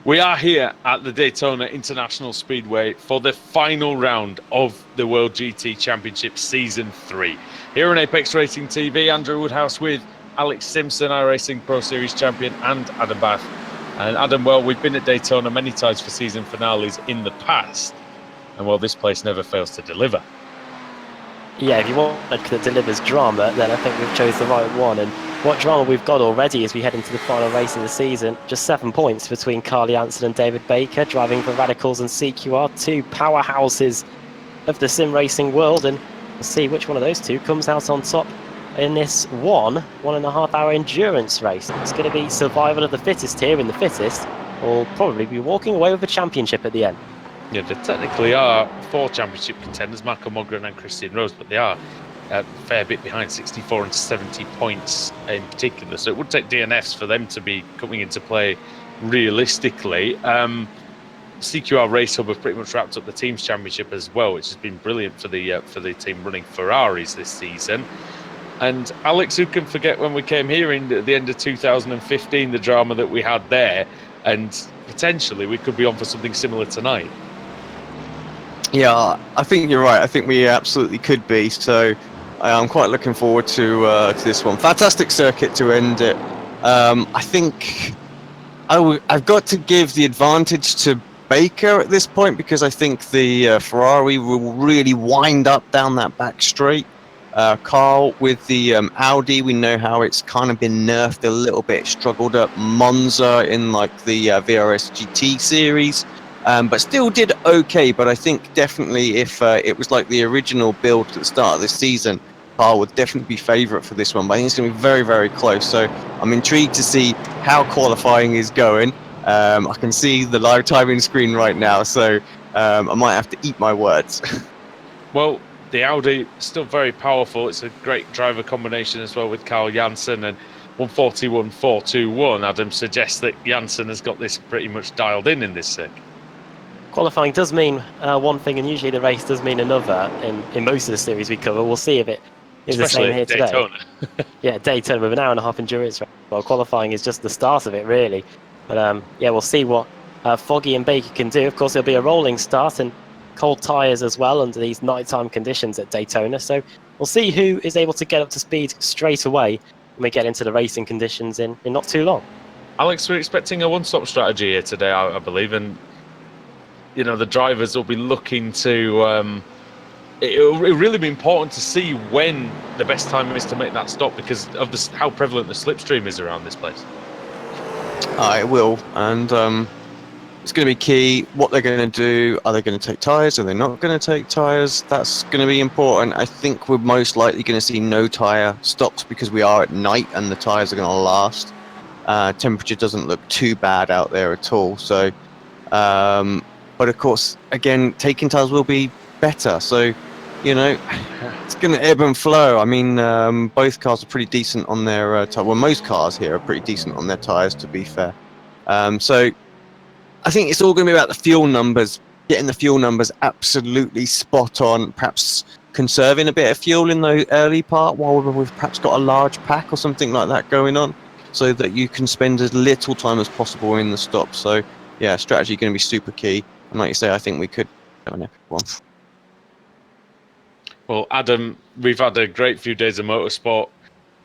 We are here at the Daytona International Speedway for the final round of the World GT Championship Season 3. Here on Apex Racing TV, Andrew Woodhouse with Alex Simpson, iRacing Pro Series champion, and Adam Bath. And Adam, well, we've been at Daytona many times for season finales in the past, and well, this place never fails to deliver. Yeah, if you want that delivers drama, then I think we've chose the right one. And what drama we've got already as we head into the final race of the season. Just 7 points between Carl Janssen and David Baker, driving for Radicals and CQR, two powerhouses of the sim racing world. And we'll see which one of those two comes out on top in this 1.5 hour endurance race. It's going to be survival of the fittest here, and the fittest will probably be walking away with the championship at the end. Yeah, there technically are 4 championship contenders, Marco Mogren and Christian Rose, but they are a fair bit behind, 64 and 70 points in particular. So it would take DNFs for them to be coming into play realistically. CQR Racehub have pretty much wrapped up the team's championship as well, which has been brilliant for the team running Ferraris this season. And Alex, who can forget when we came here in the end of 2015, the drama that we had there, and potentially we could be on for something similar tonight. Yeah, I think you're right. I think we absolutely could be. So I'm quite looking forward to this one. Fantastic circuit to end it. I think I've got to give the advantage to Baker at this point, because I think the Ferrari will really wind up down that back straight. Carl with the Audi, we know how it's kind of been nerfed a little bit. Struggled at Monza in like the VRS GT series. But still did okay. But I think definitely if it was like the original build at the start of this season, Carl would definitely be favourite for this one. But I think it's going to be very, very close. So I'm intrigued to see how qualifying is going. I can see the live timing screen right now, so I might have to eat my words. Well, the Audi still very powerful. It's a great driver combination as well with Carl Janssen, and 141.421. Adam suggests that Janssen has got this pretty much dialed in this circuit. Qualifying does mean one thing, and usually the race does mean another in most of the series we cover. We'll see if it is Especially the same here Daytona. today. Yeah, Daytona with an hour and a half endurance race. Well, qualifying is just the start of it, really. But yeah, we'll see what Foggy and Baker can do. Of course, it'll be a rolling start and cold tyres as well under these nighttime conditions at Daytona. So we'll see who is able to get up to speed straight away when we get into the racing conditions in not too long. Alex, we're expecting a one-stop strategy here today, I believe, and you know, the drivers will be looking to it'll really be important to see when the best time is to make that stop, because of how prevalent the slipstream is around this place. It will, and it's going to be key what they're going to do. Are they going to take tyres? Are they not going to take tyres? That's going to be important. I think we're most likely going to see no tyre stops because we are at night and the tyres are going to last. Temperature doesn't look too bad out there at all. So but of course, again, taking tyres will be better. So, you know, it's going to ebb and flow. I mean, both cars are pretty decent on their tyres. Well, most cars here are pretty decent on their tyres, to be fair. So I think it's all going to be about the fuel numbers, getting the fuel numbers absolutely spot on, perhaps conserving a bit of fuel in the early part while we've perhaps got a large pack or something like that going on, so that you can spend as little time as possible in the stop. So, yeah, strategy going to be super key. And like you say, I think we could have an epic one. Well, Adam, we've had a great few days of motorsport.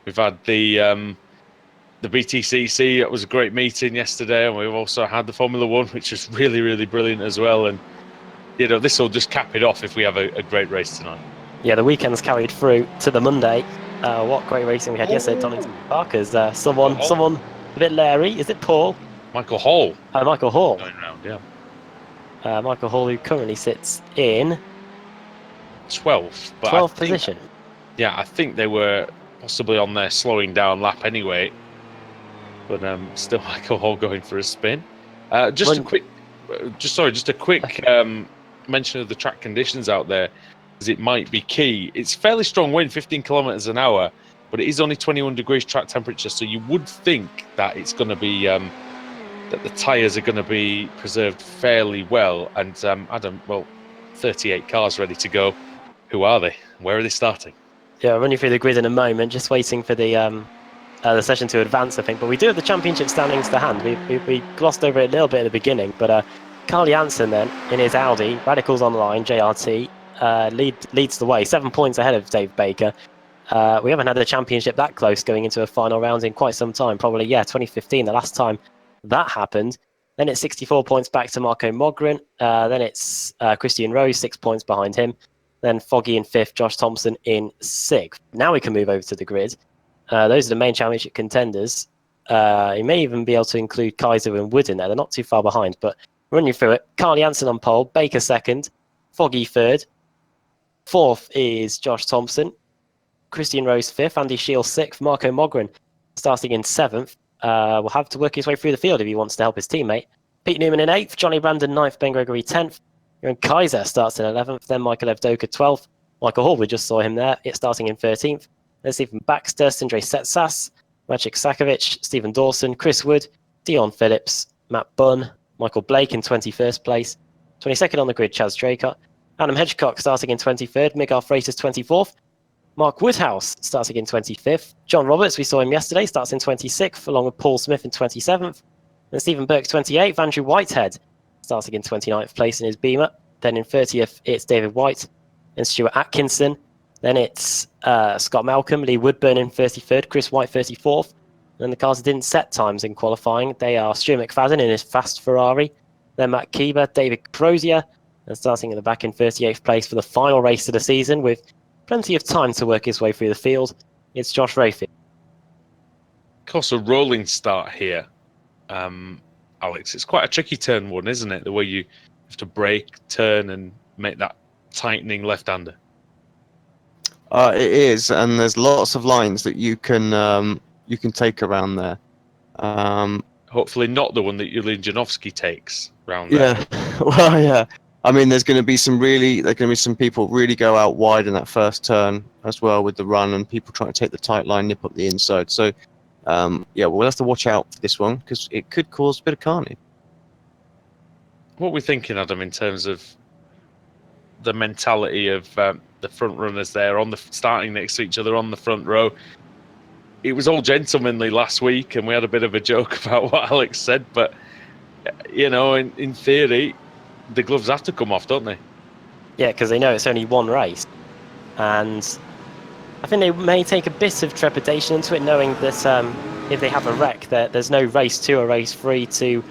We've had the BTCC. It was a great meeting yesterday, and we've also had the Formula One, which is really, really brilliant as well. And you know, this will just cap it off if we have a great race tonight. Yeah, the weekend's carried through to the Monday. What great racing we had yesterday at Donington Park. As someone a bit leery. Is it Paul? Michael Hall. Michael Hall. Going around, yeah. Michael Hall, who currently sits in 12th. But 12th position. Yeah, I think they were possibly on their slowing down lap anyway. But still, Michael Hall going for a spin. Just a quick mention of the track conditions out there, because it might be key. It's fairly strong wind, 15 kilometers an hour, but it is only 21 degrees track temperature. So you would think that it's going to be that the tyres are going to be preserved fairly well. And Adam, well, 38 cars ready to go. Who are they? Where are they starting? Yeah, I'll run you through the grid in a moment. Just waiting for the the session to advance, I think. But we do have the championship standings to hand. We glossed over it a little bit at the beginning, but Carl Janssen then in his Audi, Radicals Online, JRT, leads the way, 7 points ahead of Dave Baker. We haven't had a championship that close going into a final round in quite some time. Probably, 2015, the last time that happened. Then it's 64 points back to Marco Mogren. Then it's Christian Rose, 6 points behind him. Then Foggy in 5th, Josh Thompson in 6th. Now we can move over to the grid. Those are the main championship contenders. You may even be able to include Kaiser and Wood in there. They're not too far behind, but run you through it. Carl Janssen on pole, Baker 2nd, Foggy 3rd. 4th is Josh Thompson. Christian Rose 5th, Andy Shields 6th, Marco Mogren starting in 7th. Will have to work his way through the field if he wants to help his teammate. Pete Newman in 8th, Johnny Brandon 9th, Ben Gregory 10th. Aaron Kaiser starts in 11th, then Michael Evdoka 12th. Michael Hall, we just saw him there, it's starting in 13th. Then Stephen Baxter, Sindre Setsas, Maciek Sakovic, Stephen Dawson, Chris Wood, Dion Phillips, Matt Bunn, Michael Blake in 21st place. 22nd on the grid, Chaz Draycott. Adam Hedgecock starting in 23rd, Miguel Freitas 24th. Mark Woodhouse starting in 25th. John Roberts, we saw him yesterday, starts in 26th, along with Paul Smith in 27th. Then Stephen Burke 28th. Andrew Whitehead starting in 29th place in his Beamer. Then in 30th, it's David White and Stuart Atkinson. Then it's Scott Malcolm, Lee Woodburn in 33rd, Chris White 34th. And the cars that didn't set times in qualifying, they are Stuart McFadden in his fast Ferrari. Then Matt Keeber, David Crozier, and starting at the back in 38th place for the final race of the season with plenty of time to work his way through the field. It's Josh Rayfield. Of course, a rolling start here, Alex. It's quite a tricky turn one, isn't it? The way you have to brake, turn, and make that tightening left-hander. It is, and there's lots of lines that you can take around there. Hopefully not the one that Julian Janowski takes round there. Yeah, well, yeah. I mean, there's going to be some people really go out wide in that first turn as well with the run, and people trying to take the tight line, nip up the inside. So, we'll have to watch out for this one because it could cause a bit of carnage. What are we thinking, Adam, in terms of the mentality of the front runners there starting next to each other on the front row? It was all gentlemanly last week, and we had a bit of a joke about what Alex said, but in theory, the gloves have to come off, don't they? Yeah, because they know it's only one race. And I think they may take a bit of trepidation into it, knowing that if they have a wreck, there's no race 2 or race 3 to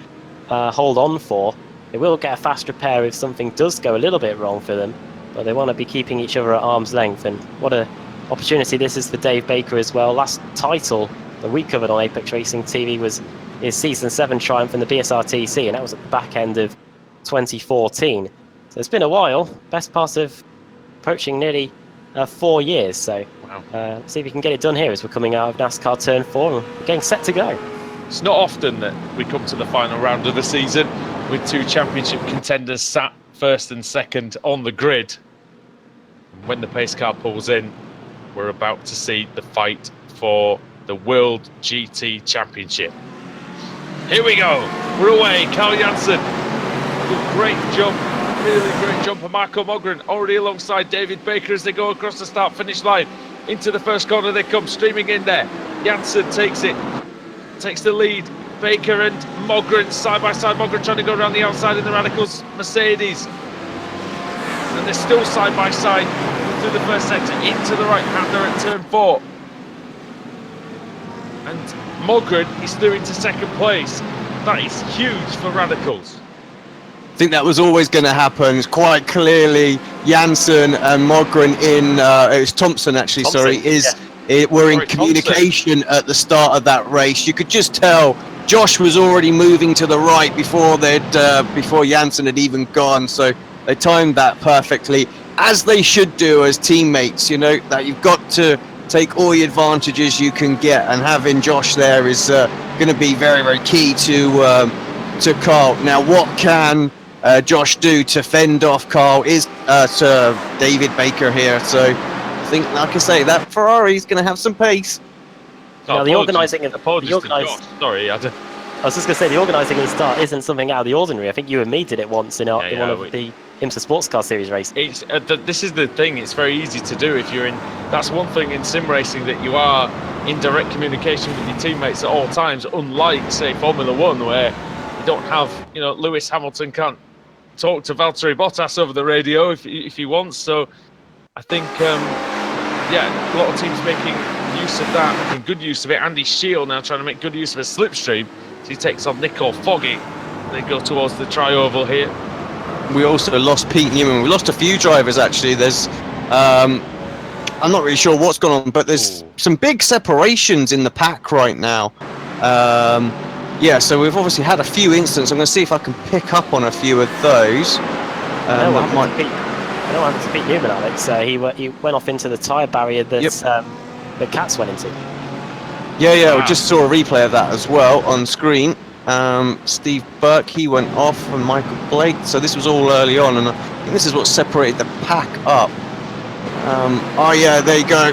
hold on for. They will get a fast repair if something does go a little bit wrong for them, but they want to be keeping each other at arm's length. And what an opportunity this is for Dave Baker as well. Last title that we covered on Apex Racing TV was his Season 7 triumph in the BSRTC, and that was at the back end of 2014. So it's been a while, best part of approaching nearly 4 years. So wow. Let's see if we can get it done here as we're coming out of NASCAR Turn 4 and we're getting set to go. It's not often that we come to the final round of the season with 2 championship contenders sat first and second on the grid. When the pace car pulls in, we're about to see the fight for the World GT Championship. Here we go. We're away. Carl Janssen. Great jump, really great jump for Marco Mogren, already alongside David Baker as they go across the start-finish line. Into the first corner they come, streaming in there. Janssen takes the lead. Baker and Mogren side by side. Mogren trying to go around the outside in the Radicals Mercedes. And they're still side by side through the first sector into the right-hander at turn 4. And Mogren is through into second place. That is huge for Radicals. I think that was always going to happen. It's quite clearly Janssen and Mogren it was Thompson actually, were in communication at the start of that race. You could just tell Josh was already moving to the right before Janssen had even gone. So they timed that perfectly, as they should do as teammates. That you've got to take all the advantages you can get, and having Josh there is going to be very, very key to Carl. Now, what can Josh do to fend off Carl is to David Baker here. So I think, like I say, that Ferrari is going to have some pace. Now, the organising of Sorry, I was just going to say, the organising of the start isn't something out of the ordinary. I think you and me did it once in one of the IMSA Sports Car Series race. It's this is the thing. It's very easy to do if you're in. That's one thing in sim racing, that you are in direct communication with your teammates at all times. Unlike, say, Formula One, where you don't have, Lewis Hamilton can't talk to Valtteri Bottas over the radio if he wants. So I think, a lot of teams making use of that, making good use of it. Andy Shield now trying to make good use of a slipstream. So he takes on Nico Foggy. They go towards the tri-oval here. We also lost Pete Newman. We lost a few drivers, actually. There's, I'm not really sure what's gone on, but there's some big separations in the pack right now. So we've obviously had a few incidents. I'm going to see if I can pick up on a few of those. I know what happened to Pete Newman, Alex. He went off into the tyre barrier that the Cats went into. We just saw a replay of that as well on screen. Steve Burke, he went off, and Michael Blake. So this was all early on, and I think this is what separated the pack up. There you go.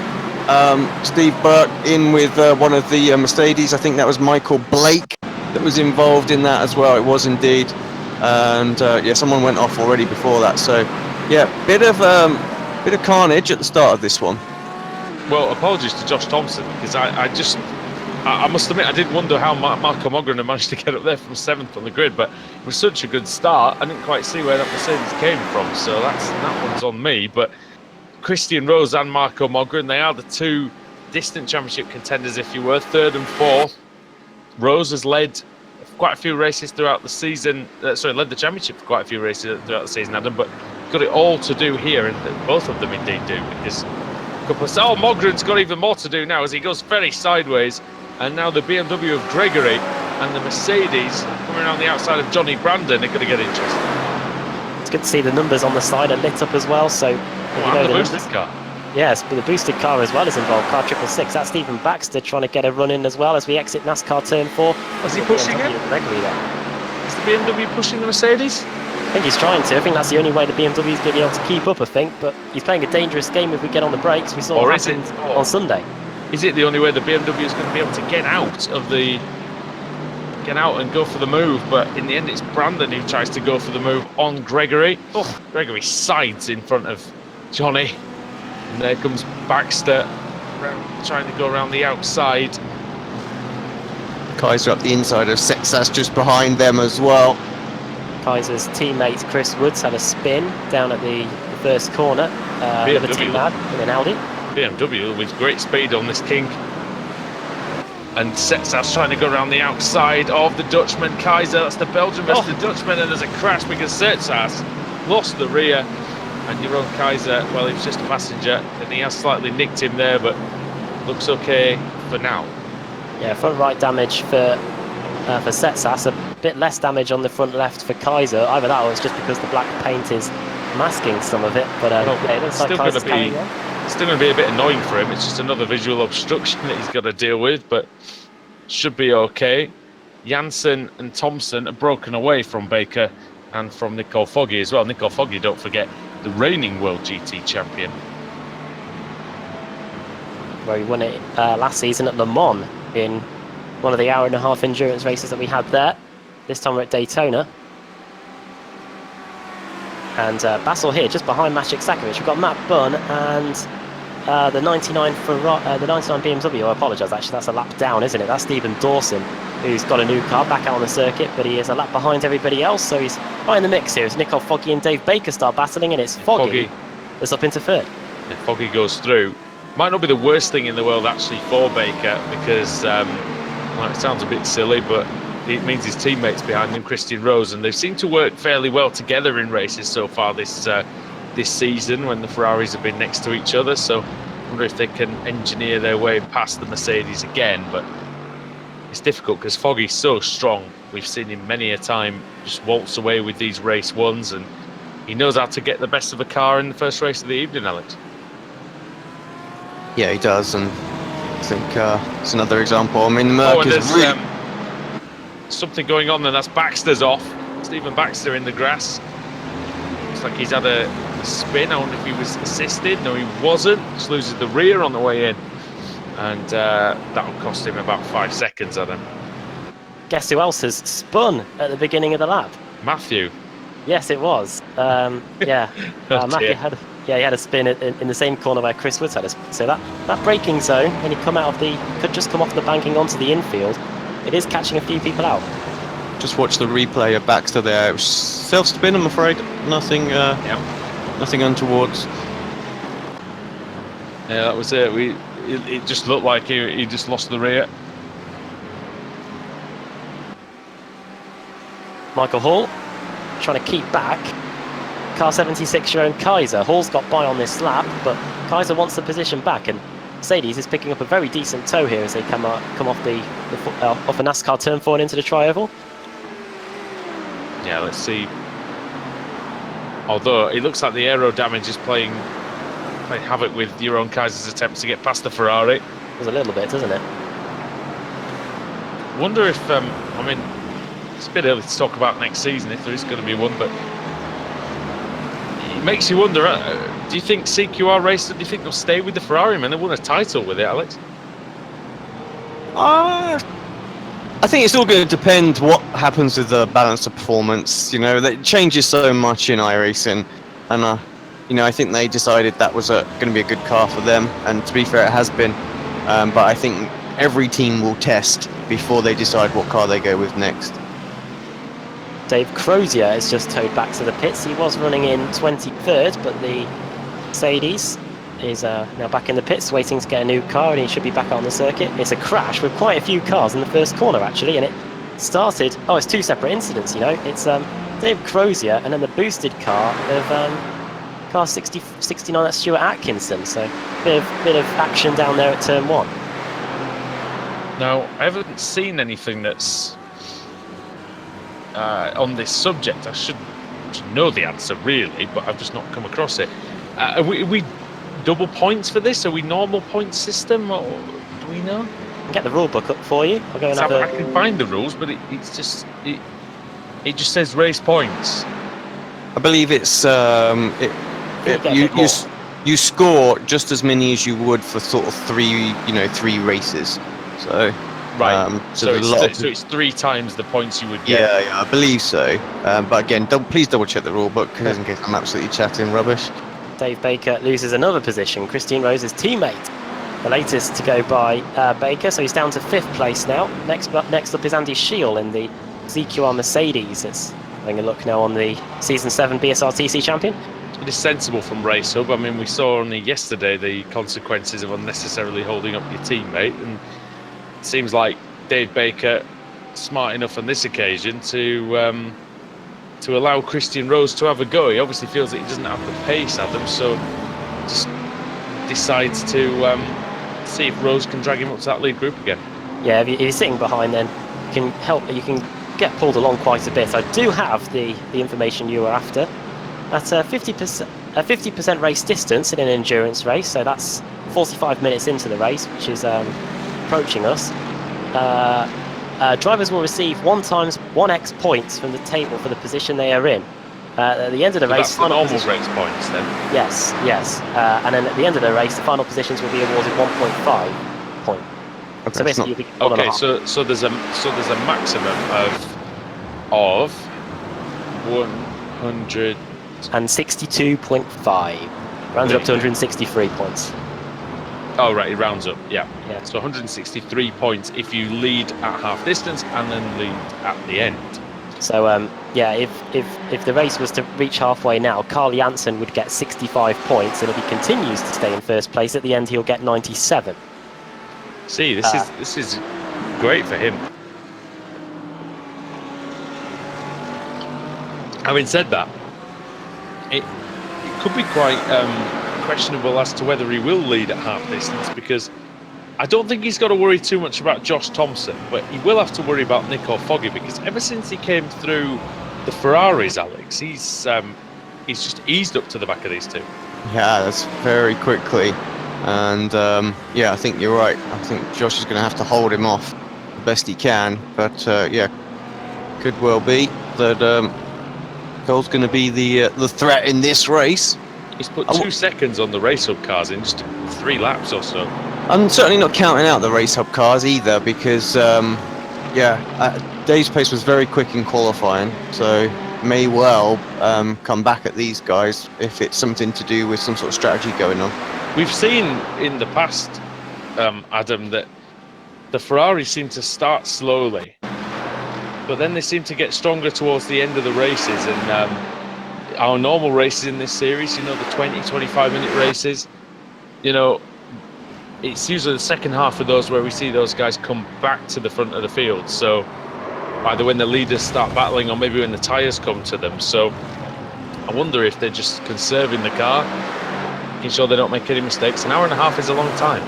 Steve Burke in with one of the Mercedes. I think that was Michael Blake that was involved in that as well. It was indeed. And someone went off already before that. So bit of carnage at the start of this one. Well, apologies to Josh Thompson, because I must admit I did wonder how Marco Mogren had managed to get up there from 7th on the grid, but it was such a good start. I didn't quite see where that Mercedes came from, so that one's on me. But Christian Rose and Marco Mogren, they are the two distant championship contenders, if you were, 3rd and 4th. Rose has led quite a few races throughout the season. Led the championship for quite a few races throughout the season, Adam, but got it all to do here, and both of them indeed do, because Mogren's got even more to do now as he goes very sideways, and now the BMW of Gregory and the Mercedes coming around the outside of Johnny Brandon are going to get interesting. It's good to see the numbers on the side are lit up as well. So the boosted car. Yes, but the boosted car as well is involved. Car 666. That's Stephen Baxter trying to get a run in as well as we exit NASCAR Turn 4. Was he pushing it? Gregory there. Is the BMW pushing the Mercedes? I think he's trying to. I think that's the only way the BMW is going to be able to keep up, I think. But he's playing a dangerous game if we get on the brakes. We saw what happened on Sunday. Is it the only way the BMW is going to be able to get out and go for the move? But in the end, it's Brandon who tries to go for the move on Gregory. Gregory sides in front of Johnny. And there comes Baxter trying to go around the outside. Kaiser up the inside of Sexas just behind them as well. Kaiser's teammate Chris Woods had a spin down at the first corner. Another team had in an Audi. BMW with great speed on this kink. And Setsas trying to go around the outside of the Dutchman Kaiser. That's the Belgian versus the Dutchman, and there's a crash because Setsas lost the rear. And Jeroen Kaiser, well, he was just a passenger, and he has slightly nicked him there, but looks okay for now. Yeah, front right damage for Setsas, a bit less damage on the front left for Kaiser. Either that or it's just because the black paint is masking some of it. But it looks like Kaiser's carrying on. It's still going to be a bit annoying for him. It's just another visual obstruction that he's got to deal with, but should be okay. Janssen and Thompson are broken away from Baker and from Nicole Foggy as well. Nicole Foggy, don't forget, the reigning World GT champion. Where he won it last season at Le Mans in one of the hour-and-a-half endurance races that we had there. This time we're at Daytona. And Bassel here, just behind Maciek Sakovic. We've got Matt Bunn and the 99 BMW. I apologise, actually, that's a lap down, isn't it? That's Stephen Dawson, who's got a new car back out on the circuit, but he is a lap behind everybody else, so he's right in the mix here. It's Nicole Foggy and Dave Baker start battling, and it's Foggy that's up into third. If Foggy goes through, might not be the worst thing in the world actually for Baker, because it sounds a bit silly, but it means his teammates behind him, Christian Rose, and they've seemed to work fairly well together in races so far this season when the Ferraris have been next to each other. So I wonder if they can engineer their way past the Mercedes again, but it's difficult because Foggy's so strong. We've seen him many a time just waltz away with these race ones, and he knows how to get the best of a car in the first race of the evening, Alex. Yeah, he does, and I think it's another example. I mean, Merck is really... something going on, and that's Baxter's off. Stephen Baxter in the grass. Looks like he's had a spin. I wonder if he was assisted. No, he wasn't. Just loses the rear on the way in. And that'll cost him about 5 seconds, Adam. Guess who else has spun at the beginning of the lap? Matthew. Yes, it was. Yeah, Oh, Matthew dear. he had a spin in the same corner where Chris Woods had a spin. So that braking zone, when he could just come off the banking onto the infield, it is catching a few people out. Just watch the replay of Baxter there. It was self-spin, I'm afraid. Nothing, nothing untowards. Yeah, that was it. It just looked like he just lost the rear. Michael Hall trying to keep back. Car 76, Jerome Kaiser. Hall's got by on this lap, but Kaiser wants the position back, and Mercedes is picking up a very decent tow here as they come off off a NASCAR turn 4 and into the tri-oval. Yeah, let's see. Although it looks like the aero damage is playing havoc with Jeroen Kaiser's attempts to get past the Ferrari. There's a little bit, doesn't it? Wonder if I mean, it's a bit early to talk about next season if there is going to be one, but it makes you wonder. Do you think CQR Racer? Do you think they'll stay with the Ferrari? Man, they won a title with it, Alex. I think it's all going to depend what happens with the balance of performance. You know, that changes so much in iRacing, and you know, I think they decided that was going to be a good car for them, and to be fair, it has been. But I think every team will test before they decide what car they go with next. Dave Crozier is just towed back to the pits. He was running in 23rd, but the Mercedes is now back in the pits, waiting to get a new car, and he should be back on the circuit. It's a crash with quite a few cars in the first corner, actually, and it started... Oh, it's two separate incidents, you know. It's Dave Crozier and then the boosted car of car 69, that's Stuart Atkinson. So bit of action down there at turn 1. Now, I haven't seen anything that's on this subject. I should know the answer, really, but I've just not come across it. Are we double points for this? Are we normal point system, or do we know? I'll get the rule book up for you. I'll go and have I can find the rules, but it just says race points. I believe it's you score just as many as you would for sort of three races. So right. So it's it's 3 times the points you would get. Yeah, I believe so. But again, please double check the rule book, because in case I'm absolutely chatting rubbish. Dave Baker loses another position. Christine Rose's teammate, the latest to go by Baker, so he's down to 5th place now. Next up is Andy Scheel in the ZQR Mercedes. It's having a look now on the Season 7 BSRTC champion. It is sensible from Racehub. I mean, we saw only yesterday the consequences of unnecessarily holding up your teammate, and it seems like Dave Baker smart enough on this occasion to allow Christian Rose to have a go. He obviously feels that he doesn't have the pace, Adam, so just decides to see if Rose can drag him up to that lead group again. Yeah, if you're sitting behind, then you can get pulled along quite a bit. I do have the information you were after. That's a 50% race distance in an endurance race, so that's 45 minutes into the race, which is approaching us. Drivers will receive 1x points from the table for the position they are in. At the end of the race, that's the normal race points then. Yes. And then at the end of the race, the final positions will be awarded 1.5 point. Okay, So basically, you'll be okay. So there's a maximum of 100 and 62.5. Rounds up to 163 points. Oh, right, it rounds up, yeah. Yeah. So 163 points if you lead at half distance and then lead at the end. So, yeah, if the race was to reach halfway now, Carl Janssen would get 65 points, and if he continues to stay in first place, at the end he'll get 97. See, this is great for him. Having said that, it could be quite questionable as to whether he will lead at half distance, because I don't think he's got to worry too much about Josh Thompson, but he will have to worry about Nico Foggy, because ever since he came through the Ferraris, Alex, he's just eased up to the back of these two. Yeah, that's very quickly. And yeah, I think you're right. I think Josh is going to have to hold him off the best he can. But yeah, could well be that Cole's going to be the threat in this race. He's put 2 seconds on the Racehub cars in just 3 laps or so. I'm certainly not counting out the Racehub cars either, because yeah, Dave's pace was very quick in qualifying. So may well come back at these guys if it's something to do with some sort of strategy going on. We've seen in the past, Adam, that the Ferraris seem to start slowly, but then they seem to get stronger towards the end of the races. And our normal races in this series, you know, the 20, 25-minute races, you know, it's usually the second half of those where we see those guys come back to the front of the field. So either when the leaders start battling or maybe when the tyres come to them. So I wonder if they're just conserving the car, making sure they don't make any mistakes. An hour and a half is a long time.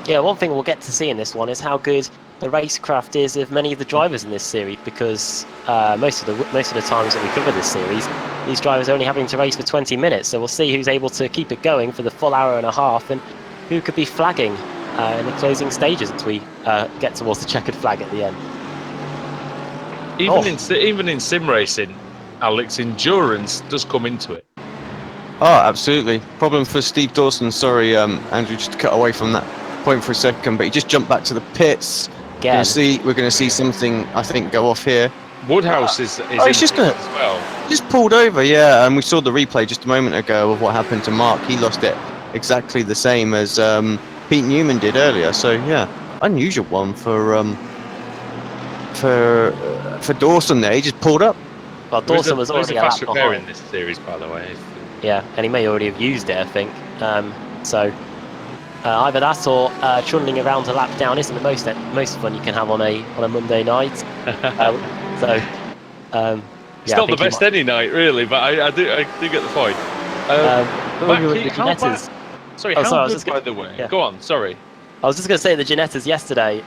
Yeah, one thing we'll get to see in this one is how good the racecraft is of many of the drivers in this series, because most of the times that we cover this series, these drivers are only having to race for 20 minutes. So we'll see who's able to keep it going for the full hour and a half, and who could be flagging in the closing stages as we get towards the checkered flag at the end. Even in sim racing, Alex, endurance does come into it. Oh, absolutely. Problem for Steve Dawson. Sorry, Andrew, just to cut away from that point for a second, but he just jumped back to the pits. Again. We're going to see something, I think, go off here. Woodhouse is he's just gonna, as well. He just pulled over, yeah, and we saw the replay just a moment ago of what happened to Mark. He lost it exactly the same as Pete Newman did earlier. So yeah, unusual one for Dawson there. He just pulled up. Well, Dawson was already a fast a lap repair behind. in this series, by the way. Yeah, and he may already have used it, I think. So either that or trundling around a lap down isn't the most fun you can have on a Monday night. It's not the best any night, really, but I do get the point. By the way. Yeah. Go on, sorry. I was just going to say the Ginettas yesterday.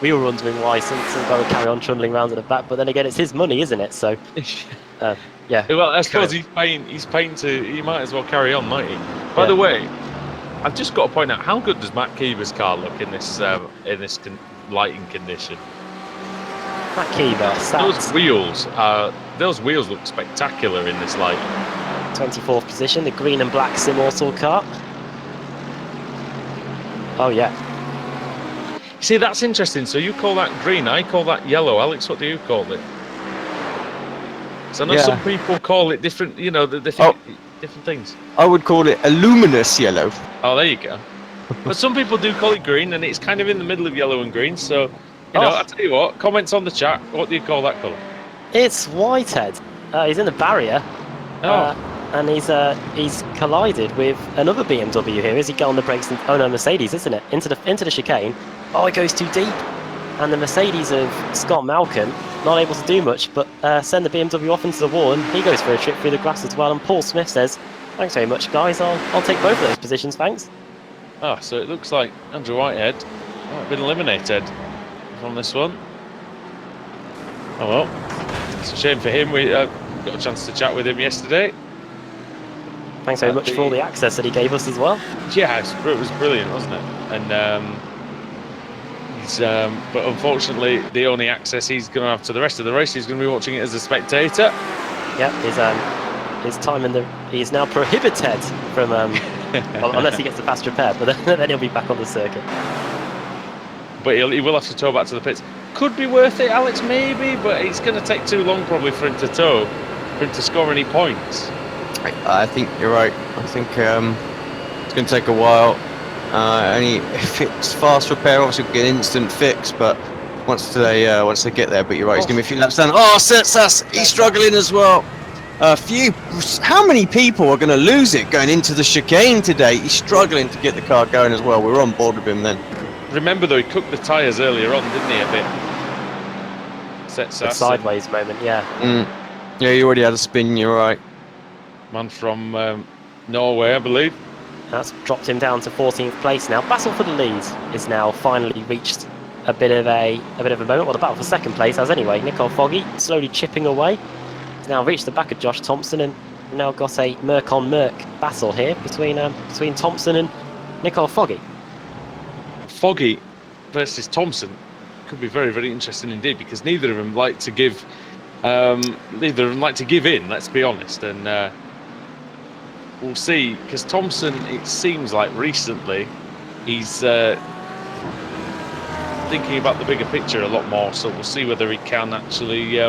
We were wondering why Simpson would carry on trundling around at the back, but then again, it's his money, isn't it? So, yeah. Well, I suppose he's paying to. He might as well carry on, might he? By the way, I've just got to point out, how good does Matt Keever's car look in this lighting condition? Matt Keever, those wheels look spectacular in this lighting. 24th position, the green and black Simmortal car. Oh yeah. See, that's interesting. So you call that green, I call that yellow. Alex, what do you call it? So I know some people call it different, you know, different things. I would call it a luminous yellow. Oh, there you go. But some people do call it green, and it's kind of in the middle of yellow and green. So, you know, I'll tell you what, comments on the chat, what do you call that colour? It's Whitehead. He's in the barrier. And he's collided with another BMW here. As he got on the brakes? Oh no, Mercedes, isn't it? Into the chicane. Oh, it goes too deep. And the Mercedes of Scott Malcolm not able to do much, but send the BMW off into the wall, and he goes for a trip through the grass as well. And Paul Smith says, "Thanks very much, guys. I'll take both of those positions, thanks." So it looks like Andrew Whitehead might have been eliminated from this one. Oh well, it's a shame for him. We got a chance to chat with him yesterday. Thanks very much for all the access that he gave us as well. Yeah, it was brilliant, wasn't it? And but unfortunately, the only access he's going to have to the rest of the race, he's going to be watching it as a spectator. Yeah, his time he's now prohibited from unless he gets a fast repair, but then he'll be back on the circuit. But he will have to tow back to the pits. Could be worth it, Alex, maybe, but it's going to take too long probably for him to tow, for him to score any points. I think you're right. I think it's going to take a while. Only if it's fast repair, obviously we'll get an instant fix. But once they get there, but you're right, he's going to be a few laps down. Oh, Setsas, he's struggling as well. How many people are going to lose it going into the chicane today? He's struggling to get the car going as well. We're on board with him then. Remember though, he cooked the tyres earlier on, didn't he? A bit. Setsas. A sideways moment, yeah. Yeah, he already had a spin. You're right. Man from Norway, I believe. That's dropped him down to 14th place now. Battle for the lead is now finally reached a bit of a moment. Well, the battle for second place has anyway. Nicole Foggy slowly chipping away. He's now reached the back of Josh Thompson, and we've now got a Merc on Merc battle here between Thompson and Nicole Foggy. Foggy versus Thompson could be very, very interesting indeed, because neither of them like to give in. Let's be honest, and we'll see. Because Thompson, it seems like recently, he's thinking about the bigger picture a lot more. So we'll see whether he can actually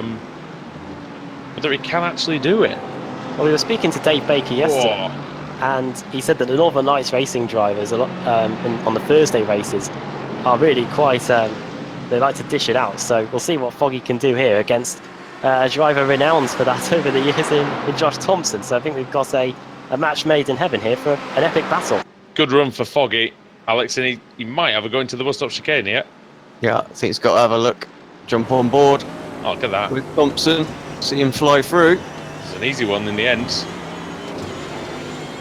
whether he can actually do it. Well, we were speaking to Dave Baker yesterday, and he said that the Northern Lights racing drivers, a lot on the Thursday races, are really quite. They like to dish it out. So we'll see what Foggy can do here against a driver renowned for that over the years in Josh Thompson. So I think we've got a match made in heaven here for an epic battle. Good run for Foggy, Alex, and he might have a go into the bus stop chicane here. Yeah, I think he's got to have a look. Jump on board Oh, look at that. with Thompson. See him fly through. It's an easy one in the end.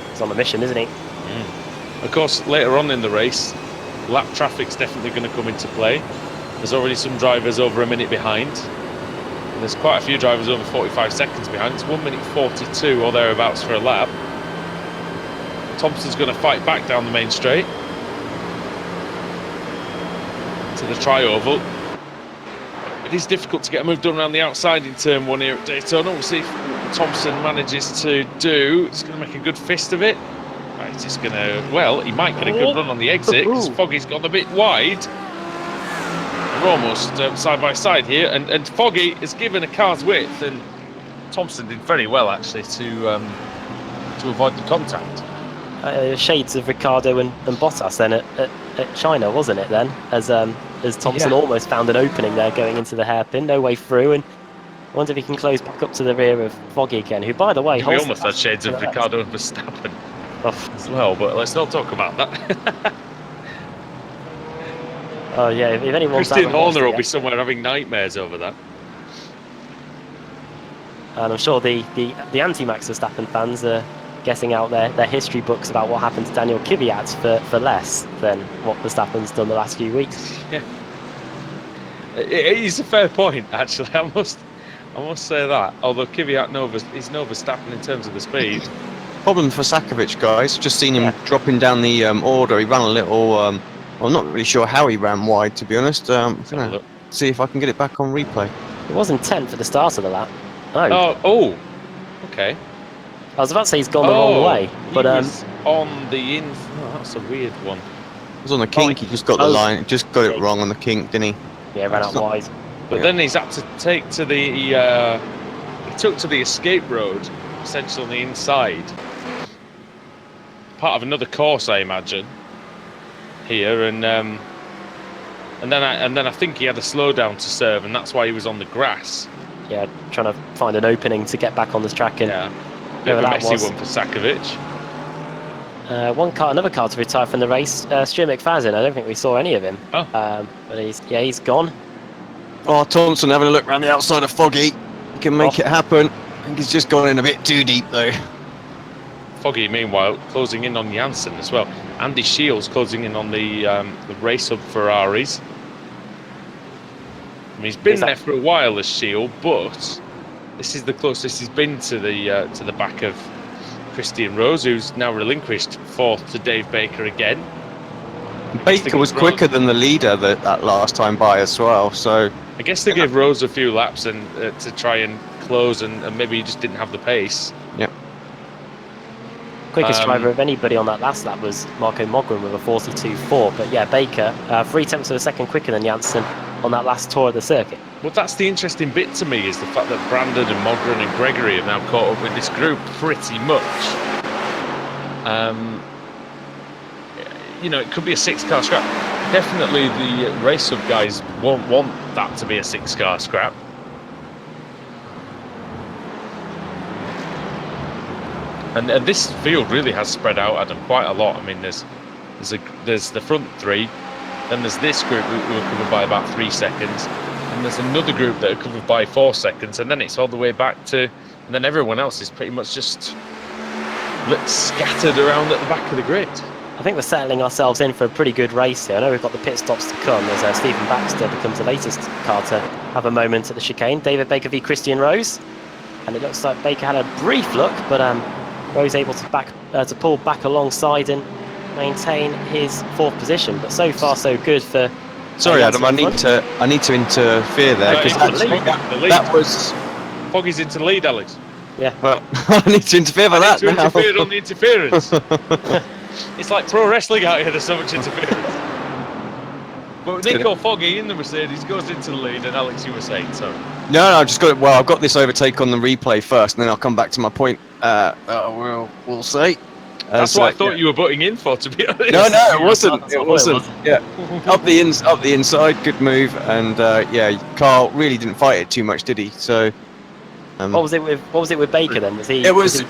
He's on the mission, isn't he? Of course, later on in the race, lap traffic's definitely going to come into play. There's already some drivers over a minute behind. And there's quite a few drivers over 45 seconds behind. It's 1 minute 42 or thereabouts for a lap. Thompson's going to fight back down the main straight to the tri-oval. It is difficult to get a move done around the outside in turn 1 here at Daytona. We'll see if Thompson manages to do. He's going to make a good fist of it. Right, he's just going to, well, he might get a good run on the exit because Foggy's gone a bit wide. We're almost side by side here, and Foggy is given a car's width, and Thompson did very well actually to avoid the contact. Shades of Ricardo and Bottas then at China, wasn't it then? As Thompson almost found an opening there going into the hairpin, no way through, and I wonder if he can close back up to the rear of Foggy again, who, by the way, we almost had shades of Ricardo and Verstappen as well, but let's not talk about that. Oh yeah, if anyone's Christian Horner will be somewhere having nightmares over that. And I'm sure the anti-Max Verstappen fans are getting out their history books about what happened to Daniel Kvyat for less than what Verstappen's done the last few weeks. Yeah, it's a fair point actually. I must say that. Although Kvyat is no Verstappen in terms of the speed. Problem for Sakovic, guys. Just seen him dropping down the order. He ran a little. I'm not really sure how he ran wide, to be honest. I'm gonna see if I can get it back on replay. It was intent for the start of the lap. Oh, okay. I was about to say he's gone the wrong way, but he was on the in. Oh, that's a weird one. It was on the kink. He just got the line. Just got it wrong on the kink, didn't he? Yeah, ran out wide. But then he's had to take to the. He took to the escape road, essentially on the inside. Part of another course, I imagine. Here and then I think he had a slowdown to serve, and that's why he was on the grass. Yeah, trying to find an opening to get back on this track. And bit of a messy one for Sakovic. Another car to retire from the race. Stuart McFadden. I don't think we saw any of him. But he's gone. Oh, Thompson having a look around the outside of Foggy. He can make it happen. I think he's just gone in a bit too deep though. Foggy, meanwhile, closing in on Janssen as well. Andy Shields closing in on the Racehub Ferraris. I mean, he's been there for a while as Shield, but this is the closest he's been to the back of Christian Rose, who's now relinquished fourth to Dave Baker again. Baker was quicker than the leader that last time by as well, so I guess they gave Rose a few laps and to try and close, and maybe he just didn't have the pace. Yep. Quickest driver of anybody on that last lap was Marco Mogren with a 42.4, but yeah, Baker 0.3 of a second quicker than Janssen on that last tour of the circuit. Well, that's the interesting bit to me, is the fact that Brandon and Mogren and Gregory have now caught up with this group pretty much. It could be a 6-car scrap. Definitely the Racehub guys won't want that to be a 6-car scrap. And this field really has spread out, Adam, quite a lot. I mean, there's the front three, then there's this group who are covered by about 3 seconds, and there's another group that are covered by 4 seconds, and then it's all the way back to, and then everyone else is pretty much just scattered around at the back of the grid. I think we're settling ourselves in for a pretty good race here. I know we've got the pit stops to come as Stephen Baxter becomes the latest car to have a moment at the chicane. David Baker v Christian Rose, and it looks like Baker had a brief look, but Rose able to pull back alongside and maintain his 4th position. But so far so good for. Sorry, Adam. I need to interfere there because that was Foggy's into the lead, Alex. Yeah. Well, I need to interfere for that. Interfere on the interference. It's like pro wrestling out here. There's so much interference. But Nico Foggy in the Mercedes goes into the lead, and Alex, you were saying, sorry. No, I've just got it. Well, I've got this overtake on the replay first, and then I'll come back to my point. We'll see. That's what I thought you were butting in for, to be honest. No, it wasn't. It wasn't. Yeah, up the inside, good move, and Carl really didn't fight it too much, did he? So. What was it with Baker then? It was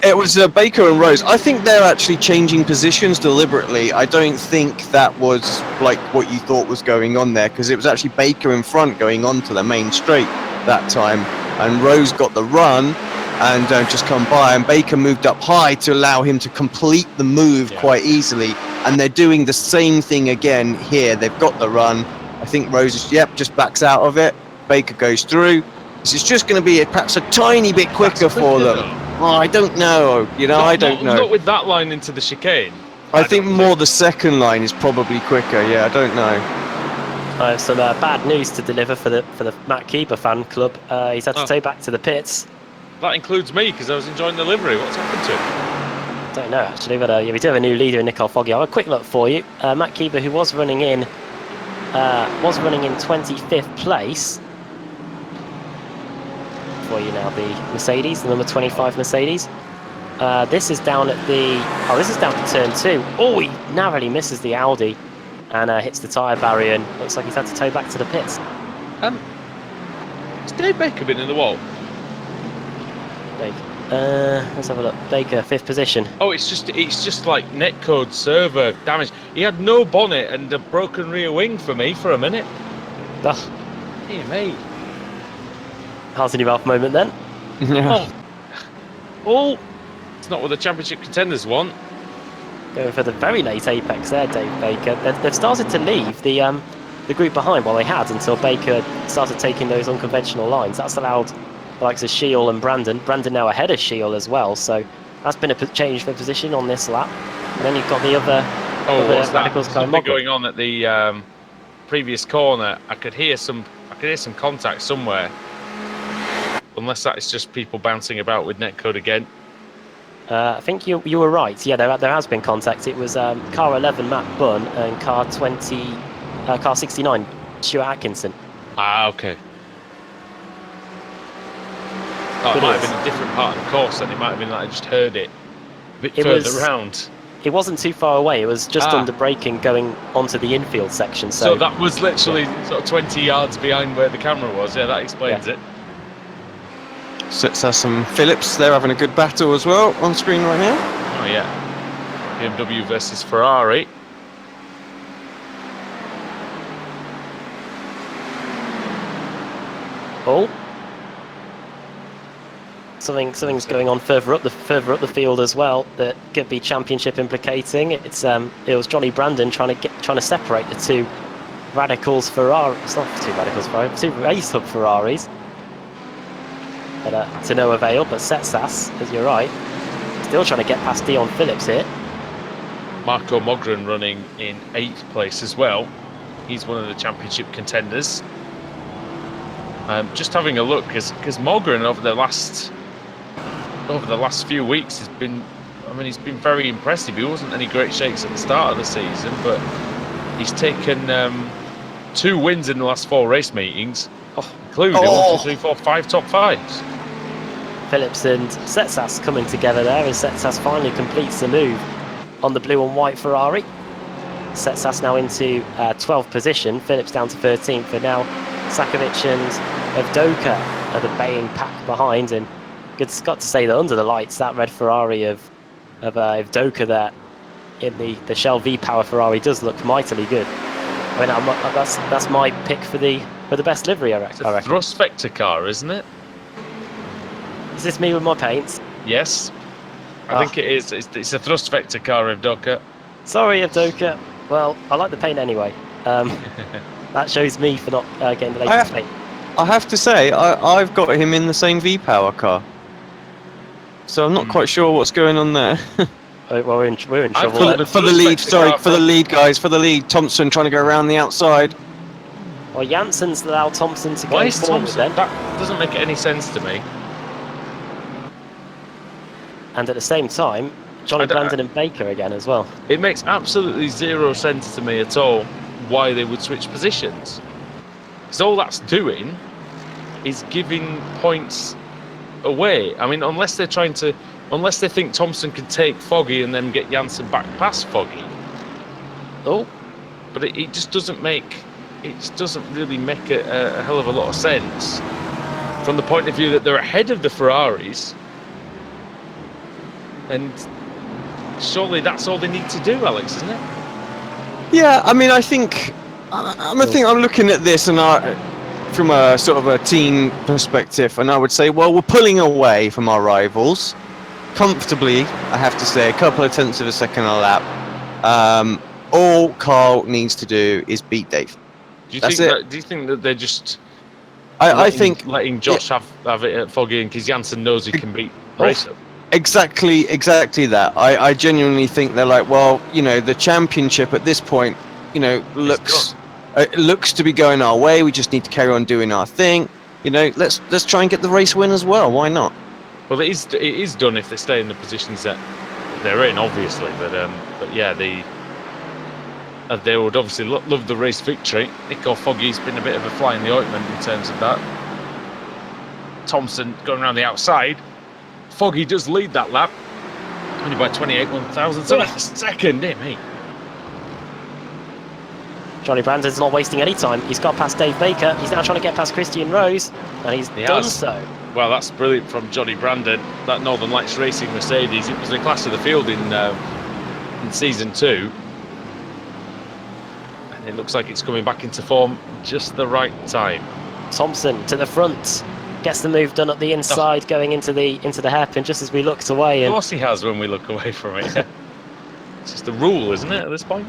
Baker and Rose. I think they're actually changing positions deliberately. I don't think that was like what you thought was going on there, because it was actually Baker in front going on to the main straight that time, and Rose got the run and just come by, and Baker moved up high to allow him to complete the move quite easily. And they're doing the same thing again here. They've got the run. I think Rose just backs out of it. Baker goes through. This is just going to be perhaps a tiny bit quicker for them. Oh, I don't know. I don't know. Not with that line into the chicane. I think more the second line is probably quicker. Yeah, I don't know. I have some bad news to deliver for the Matt Keeper fan club. He's had to go back to the pits. That includes me, because I was enjoying the livery. What's happened to him? I don't know actually, but we do have a new leader in Nicole Foggy. I'll have a quick look for you. Matt Keeper, who was running in 25th place. For you now, the Mercedes, the number 25 Mercedes. This is down at this is down to turn 2. Oh, he narrowly misses the Audi and hits the tyre barrier, and looks like he's had to tow back to the pits. Has Dave Baker been in the wall? Let's have a look. Baker, 5th position. Oh, it's just like netcode server damage. He had no bonnet and a broken rear wing for me for a minute. Hey, mate. Heart in your mouth moment then. Yeah. Oh, it's not what the championship contenders want. Going for the very late apex there, Dave Baker. They've started to leave the group behind, while they had, until Baker started taking those unconventional lines. That's allowed the likes of Sheil and Brandon. Brandon now ahead of Sheil as well, so that's been a change for position on this lap. And then you've got the other radicals something going on at the previous corner. I could hear some contact somewhere. Unless that is just people bouncing about with netcode again. I think you were right. Yeah, there has been contact. It was car 11 Matt Bunn and car 69 Stuart Atkinson. Ah, okay. Oh, it might have been a different part of the course, and it might have been that I just heard it a bit further round. It wasn't too far away. It was just under braking going onto the infield section. So that was literally sort of 20 yards behind where the camera was. Yeah, that explains it. Sets some Phillips. They're having a good battle as well on screen right now. Oh yeah, BMW versus Ferrari. Oh, something's going on further up the field as well that could be championship implicating. It was Johnny Brandon trying to separate the two radicals Ferrari. It's not two radicals Ferrari, two Racehub Ferraris. But to no avail. But Setsas, as you're right, still trying to get past Dion Phillips here. Marco Mogren running in 8th place as well. He's one of the championship contenders. Just having a look, because Mogren over the last few weeks has been, he's been very impressive. He wasn't any great shakes at the start of the season, but he's taken 2 wins in the last 4 race meetings, including 1, 2, 3, 4, 5 top 5s. Phillips and Setsas coming together there as Setsas finally completes the move on the blue and white Ferrari. Setsas now into 12th position, Phillips down to 13th, and now Sakovic and Evdoka are the baying pack behind. And it's got to say that under the lights, that red Ferrari of Evdoka there in the Shell V-Power Ferrari does look mightily good. That's my pick for the best livery, I reckon. It's a thrust vector car, isn't it? Is this me with my paints? Yes, I think it is. It's a thrust vector car, Evdoka. Sorry, Evdoka. Well, I like the paint anyway. That shows me for not getting the latest paint. I have to say, I've got him in the same V-Power car. So I'm not quite sure what's going on there. Well, we're in trouble. For the lead, guys. For the lead. Thompson trying to go around the outside. Well, Jansen's allowed Thompson to go forward then. That doesn't make any sense to me. And at the same time, Johnny Brandon and Baker again as well. It makes absolutely zero sense to me at all. why they would switch positions. Because all that's doing is giving points away. I mean, unless they think Thompson can take Foggy and then get Janssen back past Foggy. Oh, But it just doesn't really make a hell of a lot of sense from the point of view that they're ahead of the Ferraris, and surely that's all they need to do, Alex, isn't it? Yeah, I mean, I think I'm looking at this and from a sort of a team perspective, and I would say, well, we're pulling away from our rivals comfortably. I have to say, a couple of tenths of a second a lap. All Carl needs to do is beat Dave. Do you That's think that they're just I think letting Josh have it at Foggy, and because Janssen knows he can beat Racehub? Exactly that. I genuinely think they're like, well, you know, the championship at this point, you know, looks to be going our way. We just need to carry on doing our thing. You know, let's try and get the race win as well. Why not? Well, it is done if they stay in the positions that they're in, obviously. But yeah, they would obviously love the race victory. Nico Foggy's been a bit of a fly in the ointment in terms of that. Thompson going around the outside. Foggy does lead that lap, only by 28 1,000. So that's a second, dear me. Johnny Brandon's not wasting any time. He's got past Dave Baker. He's now trying to get past Christian Rose, and he's done so. Well, that's brilliant from Johnny Brandon. That Northern Lights Racing Mercedes, it was the class of the field in Season 2. And it looks like it's coming back into form just the right time. Thompson to the front. Gets the move done at the inside, going into the hairpin just as we looked away. Of And course he has when we look away from it. It's just a rule, isn't it, at this point?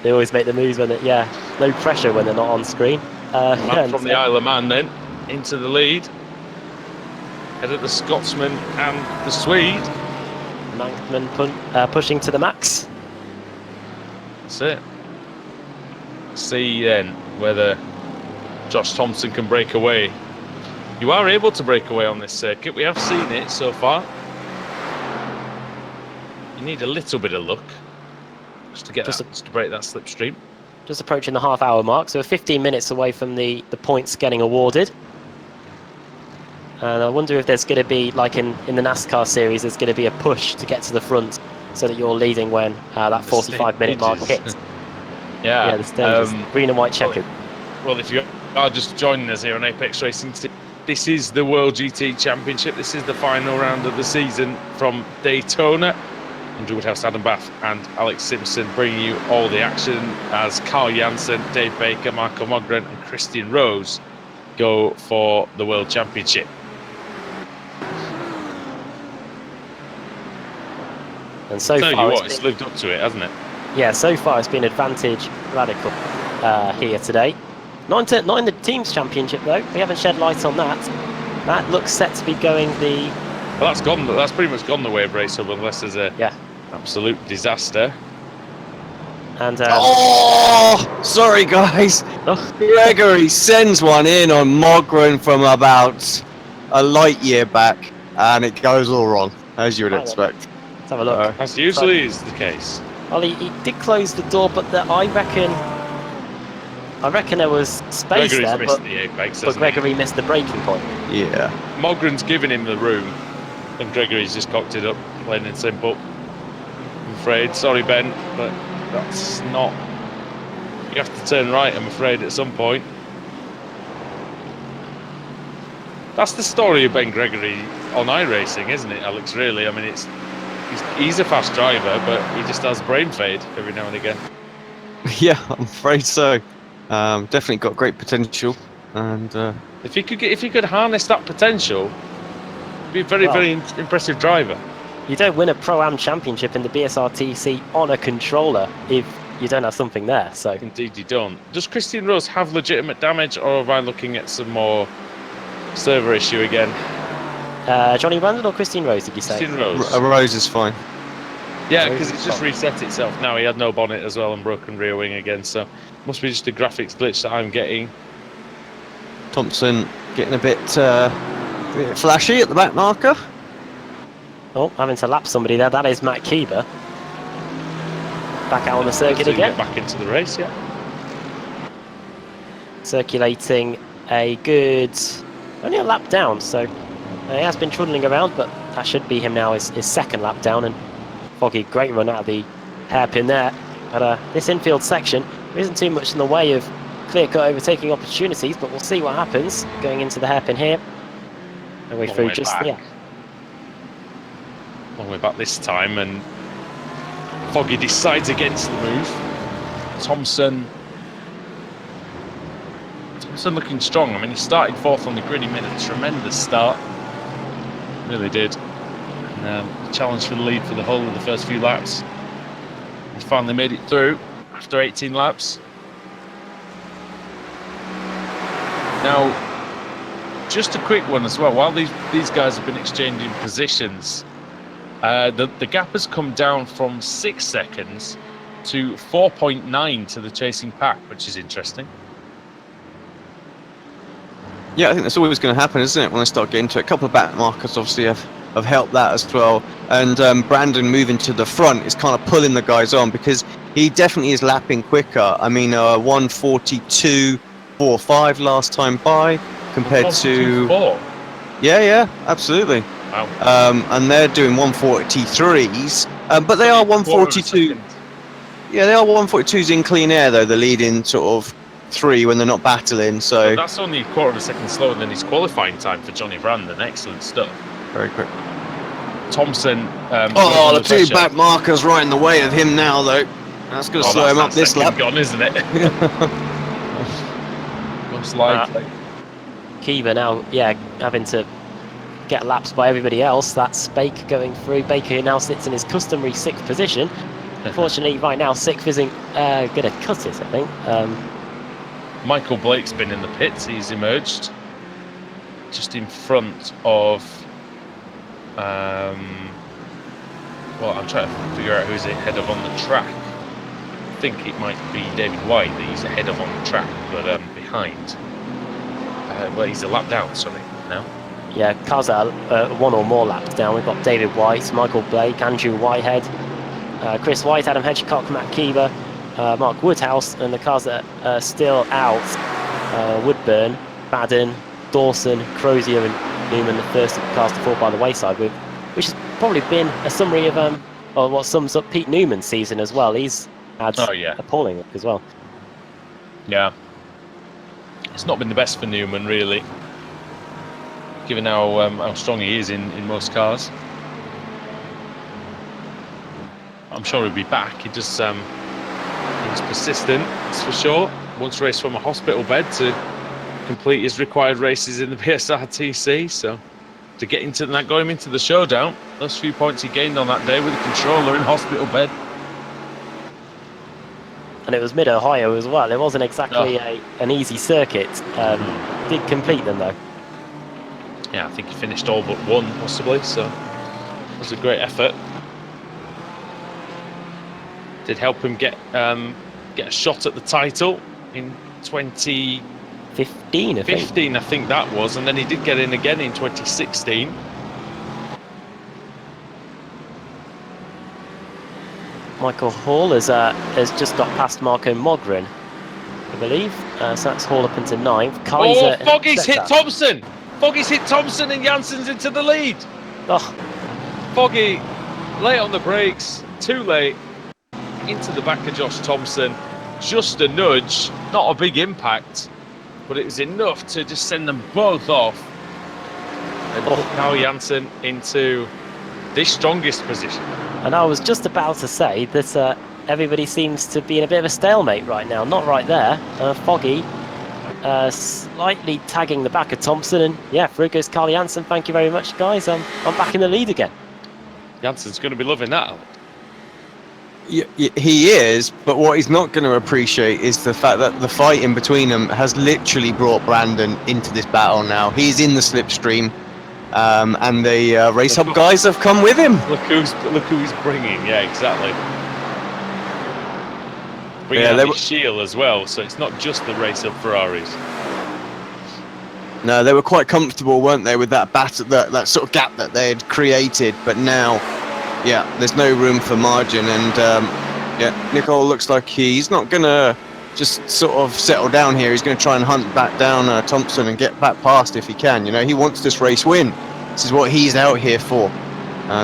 they always make the moves when no pressure when they're not on screen. From the Isle of Man then, into the lead. Ahead of the Scotsman and the Swede. Mankman pushing to the max. That's it. See then whether Josh Thompson can break away. You are able to break away on this circuit. We have seen it so far. You need a little bit of luck just to break that slipstream. Just approaching the half-hour mark, so we're 15 minutes away from the points getting awarded. And I wonder if there's going to be, like in the NASCAR series, there's going to be a push to get to the front so that you're leading when that 45-minute mark hits. Yeah, the stages. Green and white checkered. Well, if you are just joining us here on Apex Racing, this is the World GT Championship. This is the final round of the season from Daytona. Andrew Woodhouse, Adam Bath and Alex Simpson bringing you all the action as Carl Janssen, Dave Baker, Marco Mogren and Christian Rose go for the World Championship. And so far it's lived up to it, hasn't it? Yeah, so far it's been advantage radical here today. Not in the teams championship though. We haven't shed light on that. That looks set to be going the. Well, that's pretty much gone the way of Racehub unless there's a absolute disaster. And sorry guys. Gregory sends one in on Mogren from about a light year back, and it goes all wrong as you would expect. Let's have a look. As usually is the case. Well, he did close the door, but I reckon there was space Gregory's there, missed the apex, but Gregory missed the braking point. Yeah. Mogren's given him the room, and Gregory's just cocked it up, plain and simple. I'm afraid. Sorry, Ben, but that's not. You have to turn right, I'm afraid, at some point. That's the story of Ben Gregory on iRacing, isn't it, Alex? Really, I mean, he's a fast driver, but he just has brain fade every now and again. Yeah, I'm afraid so. Definitely got great potential, and if he could harness that potential, he'd be a very impressive driver. You don't win a Pro-Am championship in the BSRTC on a controller if you don't have something there. So indeed, you don't. Does Christian Rose have legitimate damage, or am I looking at some more server issue again? Johnny Brandon or Christian Rose, did you say? Christian Rose. Rose is fine. Yeah, because it's just reset itself now. He had no bonnet as well and broken rear wing again, so must be just a graphics glitch that I'm getting. Thompson getting a bit flashy at the back marker. Oh, having to lap somebody there. That is Matt Keeber. back out on the circuit again. Get back into the race, yeah. Circulating a good, only a lap down, so he has been trundling around, but that should be him now, his second lap down. And Foggy, great run out of the hairpin there. But this infield section, there isn't too much in the way of clear-cut overtaking opportunities, but we'll see what happens going into the hairpin here. No way through, just yeah. Long way back this time, and Foggy decides against the move. Thompson looking strong. I mean, he started fourth on the grid. He made a tremendous start. Really did. And challenge for the lead for the whole of the first few laps. He finally made it through after 18 laps. Now, just a quick one as well. While these guys have been exchanging positions, the gap has come down from 6 seconds to 4.9 to the chasing pack, which is interesting. Yeah, I think that's always going to happen, isn't it, when they start getting to it? A couple of back markers obviously have helped that as well. And Brandon moving to the front is kind of pulling the guys on, because he definitely is lapping quicker. I mean, 1:42.45 last time by compared to... Yeah, absolutely. Wow. And they're doing 1:43s, but they are 1:42. Yeah, they are 1:42s in clean air, though, the leading sort of 3 when they're not battling. So that's only a quarter of a second slower than his qualifying time for Johnny Brandon. Excellent stuff. Very quick. Thompson. The 2 back markers right in the way of him now, though. That's going to slow him up this lap. Gone, isn't it? Most likely. Kiva now, having to get laps by everybody else. That's Baker going through. Baker now sits in his customary 6th position. Unfortunately, right now, 6th isn't going to cut it, I think. Michael Blake's been in the pits. He's emerged just in front of... well, I'm trying to figure out who's ahead of on the track. I think it might be David White that he's ahead of on the track, but behind. Well, he's a lap down, sorry, now. Yeah, cars are 1 or more laps down. We've got David White, Michael Blake, Andrew Whitehead, Chris White, Adam Hedgecock, Matt Keever, Mark Woodhouse, and the cars that are still out, Woodburn, Baden, Dawson, Crozier and Newman, the first cars to fall by the wayside, which has probably been a summary of what sums up Pete Newman's season as well. He's had appalling as well. Yeah. It's not been the best for Newman, really, given how strong he is in most cars. I'm sure he'll be back. He just he's persistent, that's for sure. Once raced from a hospital bed to complete his required races in the PSRTC, so to get into that, got him into the showdown. Those few points he gained on that day with a controller in hospital bed. And it was mid-Ohio as well. It wasn't exactly an easy circuit. Did complete them, though. Yeah, I think he finished all but 1, possibly, so it was a great effort. Did help him get a shot at the title in 2015, I think that was, and then he did get in again in 2016. Michael Hall has just got past Marco Mogren, I believe. So that's Hall up into 9th. Kaiser, Foggy's hit Thompson! Foggy's hit Thompson and Jansen's into the lead! Oh. Foggy, late on the brakes, too late, into the back of Josh Thompson. Just a nudge, not a big impact, but it was enough to just send them both off. And now Jansen into the strongest position. And I was just about to say that everybody seems to be in a bit of a stalemate right now. Not right there. Foggy slightly tagging the back of Thompson, and through goes Carl Jansen. Thank you very much, guys. I'm back in the lead again. Jansen's going to be loving that. Yeah, he is, but what he's not going to appreciate is the fact that the fight in between them has literally brought Brandon into this battle now. He's in the slipstream, and the Racehub guys have come with him. Look who he's bringing. Yeah, exactly. Bringing out his shield as well, so it's not just the Racehub Ferraris. No, they were quite comfortable, weren't they, with that that sort of gap that they had created, but now... Yeah, there's no room for margin, and Yeah, Nicole looks like he's not going to just sort of settle down here. He's going to try and hunt back down Thompson and get back past if he can. You know, he wants this race win. This is what he's out here for.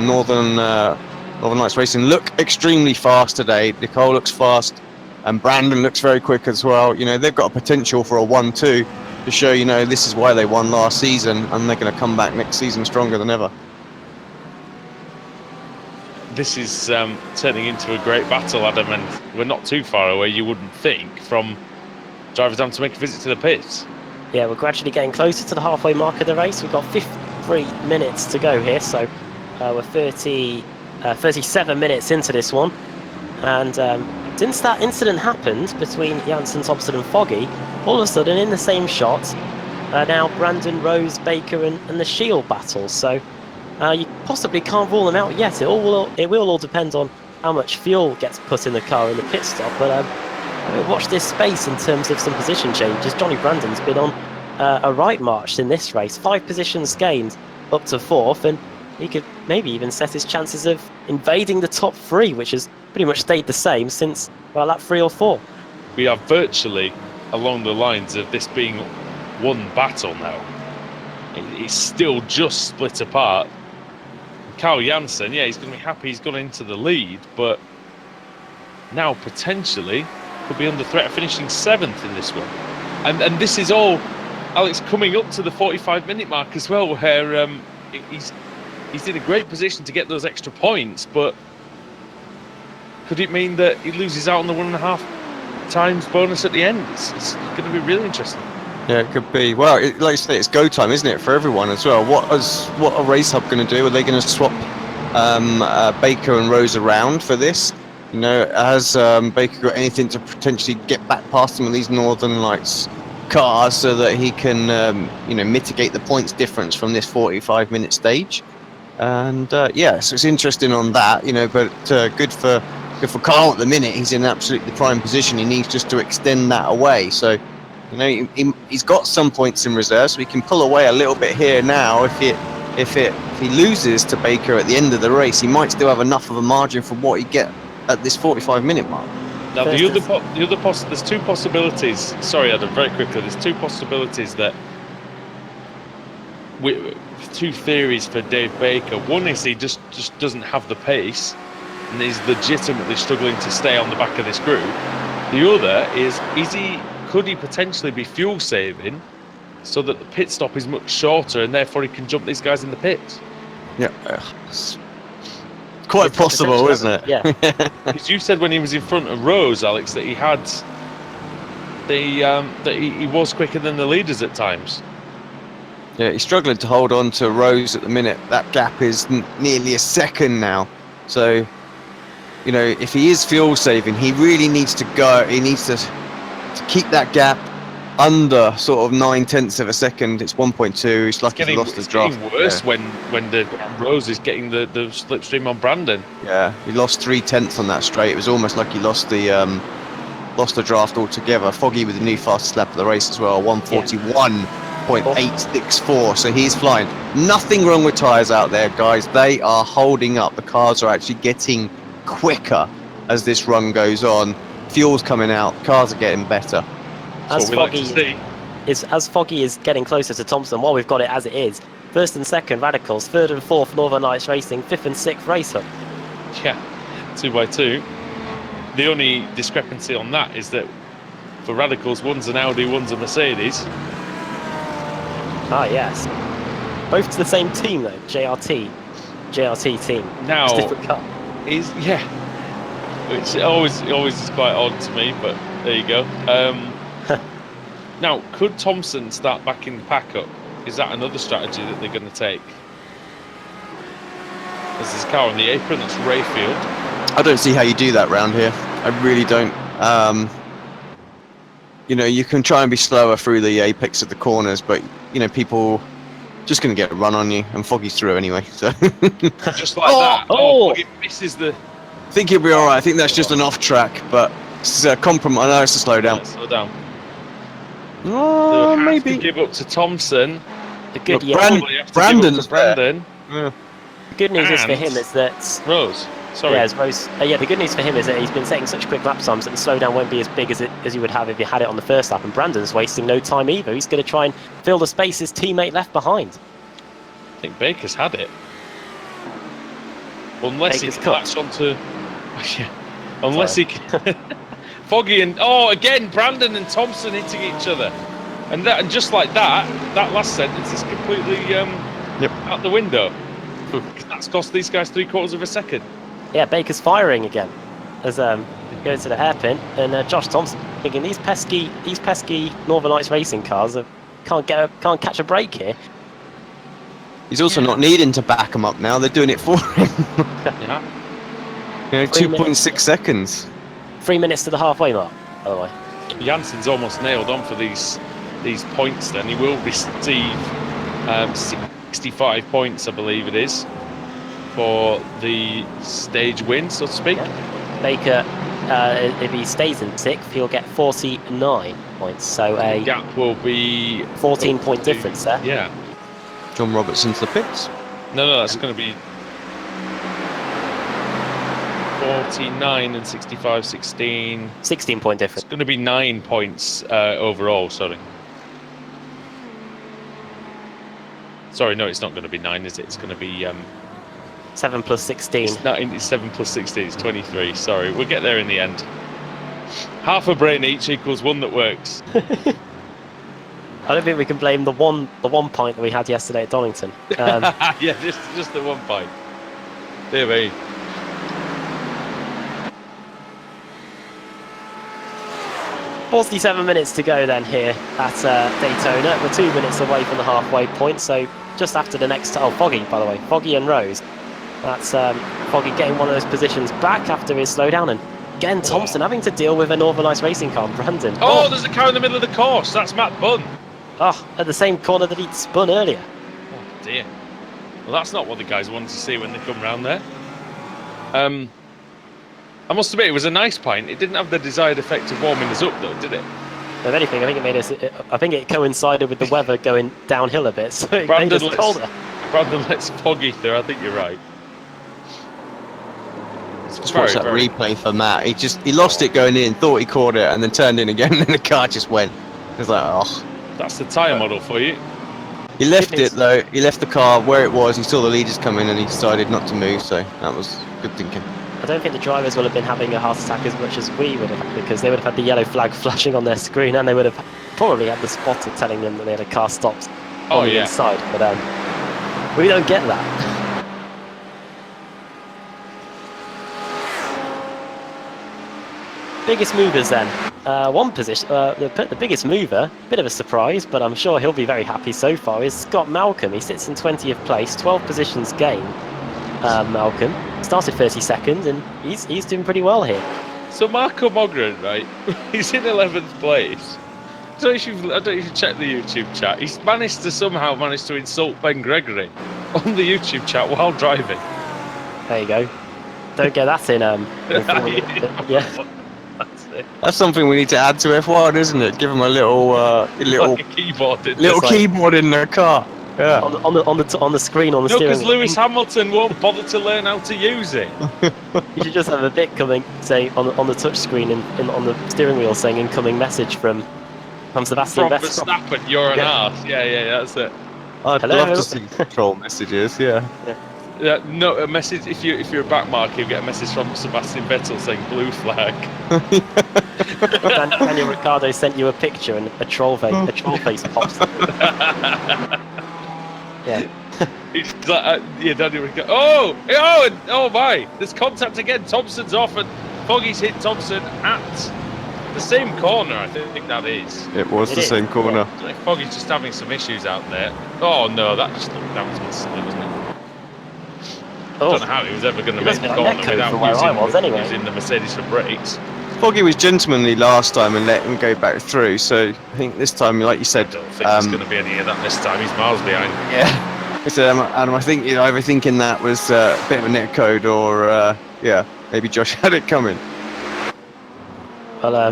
Northern Lights Racing look extremely fast today. Nicole looks fast, and Brandon looks very quick as well. You know, they've got a potential for a 1-2 to show, you know, this is why they won last season, and they're going to come back next season stronger than ever. This is turning into a great battle, Adam, and we're not too far away, you wouldn't think, from drivers having to make a visit to the pits. Yeah, we're gradually getting closer to the halfway mark of the race. We've got 53 minutes to go here, so we're 37 minutes into this one. And since that incident happened between Janssen, Thompson and Foggy, all of a sudden in the same shot, now Brandon, Rose, Baker and the Shield battle. So you possibly can't rule them out yet. It will all depend on how much fuel gets put in the car in the pit stop. But watch this space in terms of some position changes. Johnny Brandon's been on a right march in this race. 5 positions gained up to 4th, and he could maybe even set his chances of invading the top 3, which has pretty much stayed the same since, well, lap 3 or 4. We are virtually along the lines of this being one battle now. It's still just split apart. Carl Janssen, yeah, he's going to be happy he's gone into the lead, but now potentially could be under threat of finishing 7th in this one. And this is all, Alex, coming up to the 45-minute mark as well, where he's in a great position to get those extra points, but could it mean that he loses out on the 1.5 times bonus at the end? It's going to be really interesting. Yeah, it could be. Well, like you say, it's go time, isn't it, for everyone as well? What are Racehub going to do? Are they going to swap Baker and Rose around for this? You know, has Baker got anything to potentially get back past some of these Northern Lights cars so that he can, you know, mitigate the points difference from this 45-minute stage? And yeah, so it's interesting on that, you know, but good for Carl at the minute. He's in absolutely prime position. He needs just to extend that away. So, you know, he's got some points in reserve, so he can pull away a little bit here now. If he loses to Baker at the end of the race, he might still have enough of a margin from what he get at this 45-minute mark. Now there's 2 possibilities. Sorry, Adam, very quickly. There's 2 possibilities that 2 theories for Dave Baker. One is he just doesn't have the pace and he's legitimately struggling to stay on the back of this group. The other is could he potentially be fuel saving so that the pit stop is much shorter and therefore he can jump these guys in the pits? Yeah, it's quite possible, isn't it? Yeah. Because you said when he was in front of Rose, Alex, that he had that he was quicker than the leaders at times. Yeah, he's struggling to hold on to Rose at the minute. That gap is nearly a second now. So, you know, if he is fuel saving, he really needs to go. He needs to keep that gap under sort of 9/10 of a second. It's 1.2. He's lucky he lost his draft. It's getting worse when the Rose is getting the slipstream on Brandon. Yeah, he lost 3/10 on that straight. It was almost like he lost the draft altogether. Foggy with the new fastest lap of the race as well, 141.864. So he's flying. Nothing wrong with tyres out there, guys. They are holding up. The cars are actually getting quicker as this run goes on. Fuel's coming out. Cars are getting better. As Foggy is getting closer to Thompson, while we've got it as it is, 1st and 2nd Radicals, 3rd and 4th Northern Lights Racing, 5th and 6th Racehub. Yeah, 2 by 2. The only discrepancy on that is that for Radicals, one's an Audi, one's a Mercedes. Ah, yes. Both to the same team though, JRT team. Now, just different car. Which always is quite odd to me, but there you go. Now, could Thompson start backing the pack up? Is that another strategy that they're going to take? There's this car on the apron, that's Rayfield. I don't see how you do that round here. I really don't. You know, you can try and be slower through the apex of the corners, but, you know, people just going to get a run on you, and Foggy's through anyway. So just like that. Foggy misses the... I think he'll be all right. I think that's just an off track, but it's a compromise. I know it's a slow down. Yeah, slow down. Oh, maybe. To give up to Thompson. The good Brandon's Brandon. Yeah. The good news is for him is that Rose. Sorry. Yeah, as Rose. Yeah, the good news for him is that he's been setting such quick lap times that the slowdown won't be as big as you would have if you had it on the first lap. And Brandon's wasting no time either. He's going to try and fill the space his teammate left behind. I think Baker's had it. Unless Baker's he cut. latched onto... Unless he... Foggy and... Oh, again, Brandon and Thompson hitting each other. And just like that, that last sentence is completely out the window. That's cost these guys 3/4 of a second. Yeah, Baker's firing again as goes to the hairpin, and Josh Thompson thinking these pesky Northern Lights racing cars can't catch a break here. He's also not needing to back him up now. They're doing it for him. Yeah. You know, 2.6 seconds. 3 minutes to the halfway mark, by the way. Jansen's almost nailed on for these points. Then he will receive 65 points, I believe it is, for the stage win, so to speak. Yeah. Baker, if he stays in 6th, he'll get 49 points. So a gap will be 14-point difference there. Yeah. John Roberts into the pits. No, that's going to be 49 and 65, 16. 16-point difference. It's going to be 9 points overall, sorry. Sorry, no, it's not going to be 9, is it? It's going to be... 7 plus 16. It's 7 plus 16, it's 23. Sorry, we'll get there in the end. Half a brain each equals one that works. I don't think we can blame the one pint that we had yesterday at Donington. Yeah, just the 1 pint. Dear me. "47 minutes to go then here at Daytona. We're 2 minutes away from the halfway point, so just after the next... Oh, Foggy, by the way. Foggy and Rose. That's Foggy getting one of those positions back after his slowdown, and again Thompson having to deal with a Northern Lights racing car, Brandon. Oh, there's a car in the middle of the course. That's Matt Bunn. Oh, at the same corner that he'd spun earlier. Oh dear. Well, that's not what the guys wanted to see when they come round there. I must admit, it was a nice pint. It didn't have the desired effect of warming us up, though, did it? If anything, I think it made us. I think it coincided with the weather going downhill a bit, so it made us colder. Brandon lets Foggy through. I think you're right. Just watch that replay for Matt. He lost it going in, thought he caught it, and then turned in again, and the car just went. It was like, oh. That's the tyre model for you. He left it though. He left the car where it was. He saw the leaders coming, and he decided not to move. So that was good thinking. I don't think the drivers will have been having a heart attack as much as we would have, because they would have had the yellow flag flashing on their screen, and they would have probably had the spotter telling them that they had a car stopped on the inside. But we don't get that. Biggest movers then. One position, the biggest mover, bit of a surprise, but I'm sure he'll be very happy so far, is Scott Malcolm. He sits in 20th place, 12 positions gained. Malcolm started 32nd, and he's doing pretty well here. So Marco Mogren, right? He's in 11th place. I don't know if you've checked the YouTube chat. He's managed to insult Ben Gregory on the YouTube chat while driving. There you go. Don't get that in. Yeah. That's something we need to add to F1, isn't it? Give them a little like a keyboard. Keyboard in their car. Yeah. On the screen on the steering wheel. because Lewis Hamilton won't bother to learn how to use it. You should just have a bit coming, say on the touch screen and on the steering wheel saying incoming message from Sebastian Vettel. Verstappen, you're an arse. Yeah, that's it. I'd love to see control messages. Yeah. No, a message. If you're a back marker, you get a message from Sebastian Vettel saying blue flag. Daniel Ricciardo sent you a picture and a troll face pops up. Yeah. He's like, Daniel Ricciardo. Oh my! There's contact again. Thompson's off and Foggy's hit Thompson at the same corner. I think that is. It was the same corner. Foggy's just having some issues out there. Oh no, that was wasn't it? I don't know how he was ever going to make the corner without using the Mercedes for brakes. Foggy was gentlemanly last time and let him go back through, so I think this time, like you said... I don't think there's going to be any of that this time. He's miles behind. Yeah. So, I think either thinking that was a bit of a net code or, maybe Josh had it coming. Well, I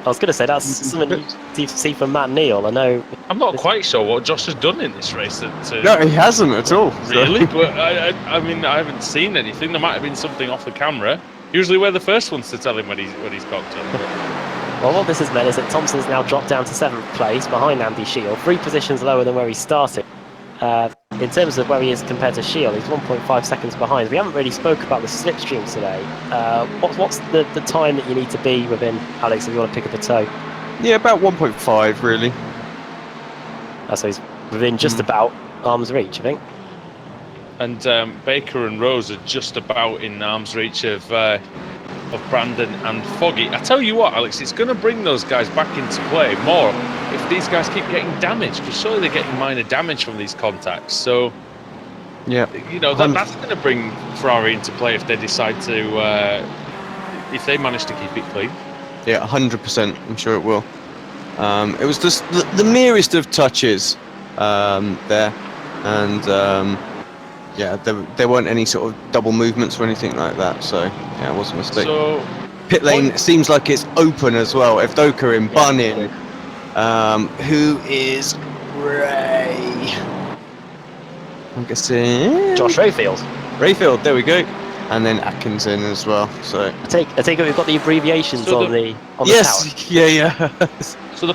was going to say that's something see from Matt Neal. I know. I'm not quite sure what Josh has done in this race. No, he hasn't at all. Really? But I mean, I haven't seen anything. There might have been something off the camera. Usually we're the first ones to tell him when he's got to. Well, what this has meant is that Thompson's now dropped down to 7th place behind Andy Shield, 3 positions lower than where he started. In terms of where he is compared to Shield, he's 1.5 seconds behind. We haven't really spoke about the slipstream today. What's the time that you need to be within, Alex, if you want to pick up a toe? Yeah, about 1.5 really. So he's within just about arm's reach, I think. And Baker and Rose are just about in arm's reach of Brandon and Foggy. I tell you what, Alex, it's going to bring those guys back into play more if these guys keep getting damaged, because surely they're getting minor damage from these contacts. So, yeah, that's going to bring Ferrari into play if they decide to, if they manage to keep it clean. Yeah, 100%. I'm sure it will. It was just the merest of touches there, and yeah, there weren't any sort of double movements or anything like that. So yeah, it was a mistake. So pit lane seems like it's open as well. If Doka in, Bun in, who is Ray? I'm guessing Josh Rayfield. Rayfield, there we go. And then Atkinson as well. So I take it we've got the abbreviations on the yes, tower. yeah. So the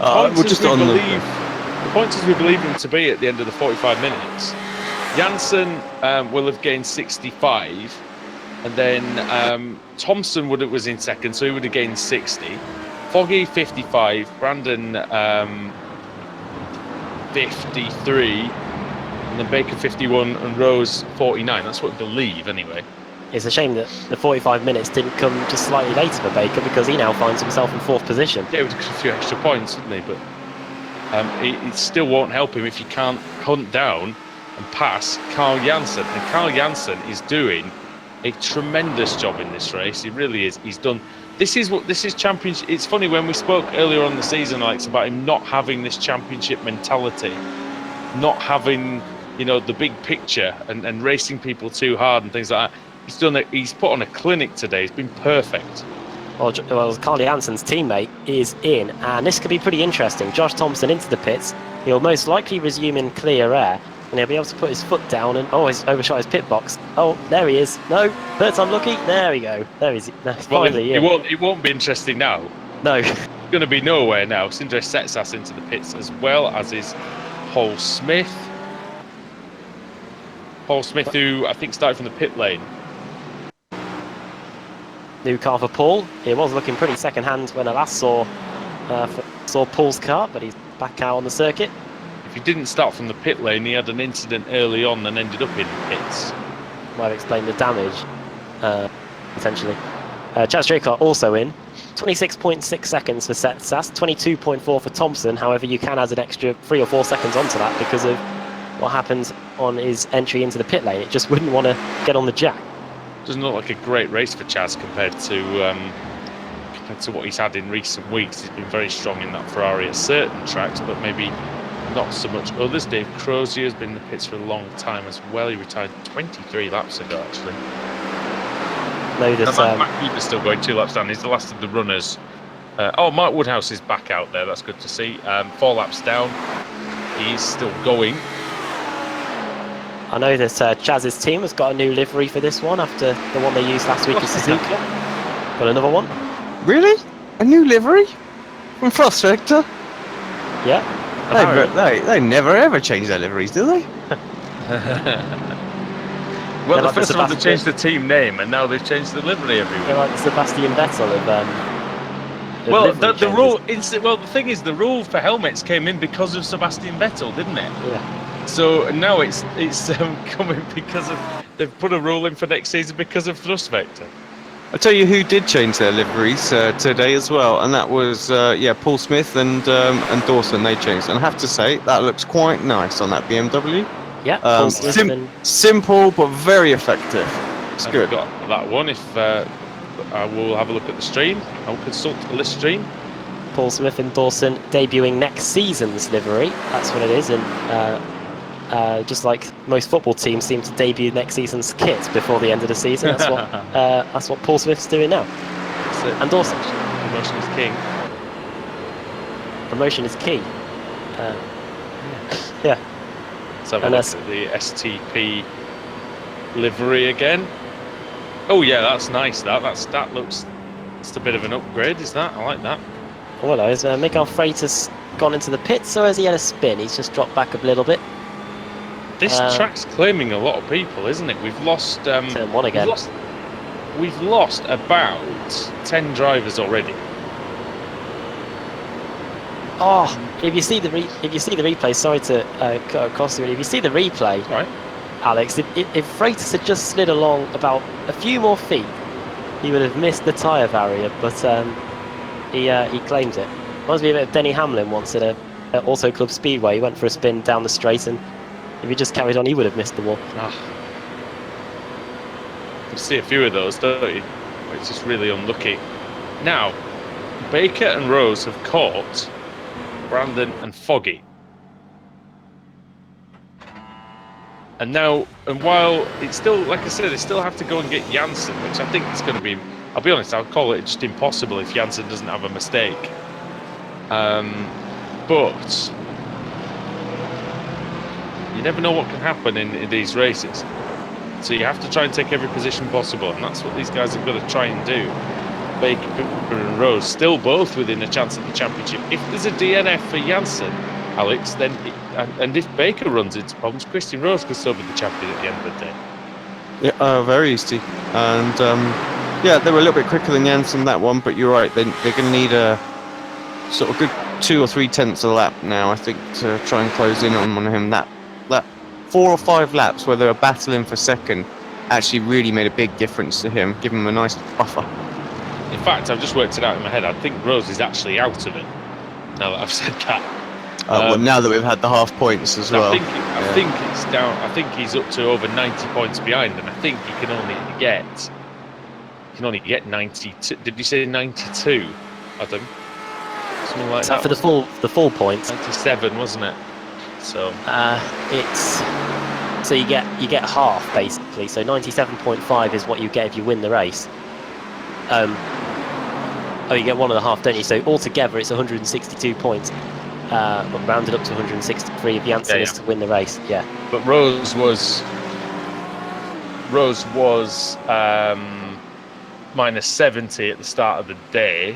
points as we believe him to be at the end of the 45 minutes. Janssen will have gained 65, and then Thompson was in second, so he would have gained 60. Foggy 55, Brandon 53, and then Baker 51, and Rose 49. That's what I believe, anyway. It's a shame that the 45 minutes didn't come just slightly later for Baker, because he now finds himself in 4th position. Yeah, it was a few extra points, didn't he? But it still won't help him if you can't hunt down and pass Carl Janssen. And Carl Janssen is doing a tremendous job in this race. He really is. He's done. This is championship. It's funny, when we spoke earlier on in the season, Alex, about him not having this championship mentality, not having, the big picture and racing people too hard and things like that. He's put on a clinic today. He's been perfect. Well, Carl Janssen's teammate is in, and this could be pretty interesting. Josh Thompson into the pits. He'll most likely resume in clear air, and he'll be able to put his foot down and, he's overshot his pit box. Oh, there he is. No, Bert's unlucky. There we go. There he is. Finally, it won't be interesting now. No. It's going to be nowhere now. Sindre Setsas into the pits, as well as is Paul Smith. Paul Smith, who I think started from the pit lane. New car for Paul. He was looking pretty second-hand when I last saw Paul's car, but he's back out on the circuit. If he didn't start from the pit lane, he had an incident early on and ended up in pits. Might explain the damage, potentially. Chaz Draycott also in. 26.6 seconds for Setsas, 22.4 for Thompson. However, you can add an extra 3 or 4 seconds onto that because of what happened on his entry into the pit lane. It just wouldn't want to get on the jack. Doesn't look like a great race for Chaz compared to what he's had in recent weeks. He's been very strong in that Ferrari at certain tracks, but maybe not so much others. Dave Crozier has been in the pits for a long time as well. He retired 23 laps ago, actually. Matt Cooper's still going 2 laps down. He's the last of the runners. Mark Woodhouse is back out there. That's good to see. 4 laps down. He's still going. I know that Chaz's team has got a new livery for this one after the one they used last week at Suzuka. Got another one. Really? A new livery? From Frost Vector? Yeah. They never ever change their liveries, do they? Well, the first one they changed the team name, and now they've changed the livery everywhere. They're like the Sebastian Vettel of well, the rule. The thing is, the rule for helmets came in because of Sebastian Vettel, didn't it? Yeah. So now it's coming because of, they've put a rule in for next season because of Thrust Vector. I'll tell you who did change their liveries today as well, and that was Paul Smith and Dawson. They changed, and I have to say that looks quite nice on that BMW. Yeah, simple but very effective. It's good. Got that one. If I will have a look at the stream, I'll consult the list stream. Paul Smith and Dawson debuting next season's livery. That's what it is, and just like most football teams seem to debut next season's kit before the end of the season. That's what Paul Smith's doing now. That's it. And Dawson. Promotion is king. promotion is key. Yeah. Let's have a And look that's- at the STP livery again. Oh yeah, that's nice. That looks. It's a bit of an upgrade, is that? I like that. Well, has Miguel Freitas gone into the pits, or has he had a spin? He's just dropped back a little bit. This track's claiming a lot of people, isn't it? We've lost. Turn one again. We've lost about 10 drivers already. Oh, if you see the replay, sorry to cut across you. If you see the replay, Right. Alex, if Freitas had just slid along about a few more feet, he would have missed the tyre barrier. But he claims it. Reminds me a bit of Denny Hamlin once at Auto Club Speedway. He went for a spin down the straight, and if he just carried on, he would have missed the wall. You see a few of those, don't you? It's just really unlucky. Now, Baker and Rose have caught Brandon and Foggy. And while it's still, like I said, they still have to go and get Janssen, which I think is going to be, I'll be honest, I'll call it just impossible if Janssen doesn't have a mistake. But you never know what can happen in these races. So you have to try and take every position possible, and that's what these guys have got to try and do. Baker and Rose still both within a chance at the championship. If there's a DNF for Janssen, Alex, then and if Baker runs into problems, Christian Rose could still be the champion at the end of the day. Yeah, very easy. And yeah, they were a little bit quicker than Janssen that one, but you're right. They're going to need a sort of good 2 or 3 tenths a lap now, I think, to try and close in on him. That 4 or 5 laps where they were battling for second actually really made a big difference to him, give him a nice buffer. In fact, I've just worked it out in my head. I think Rose is actually out of it. Now that I've said that. Well, now that we've had the half points as well. I think it's down. I think he's up to over 90 points behind, and I think he can only get 92. Did you say 92, Adam? Something like that. For the full points. 97, wasn't it? So so you get half basically. So 97.5 is what you get if you win the race. You get 1.5, don't you? So altogether it's 162 points. But rounded up to 163 if the answer is to win the race. Yeah. But Rose was minus 70 at the start of the day,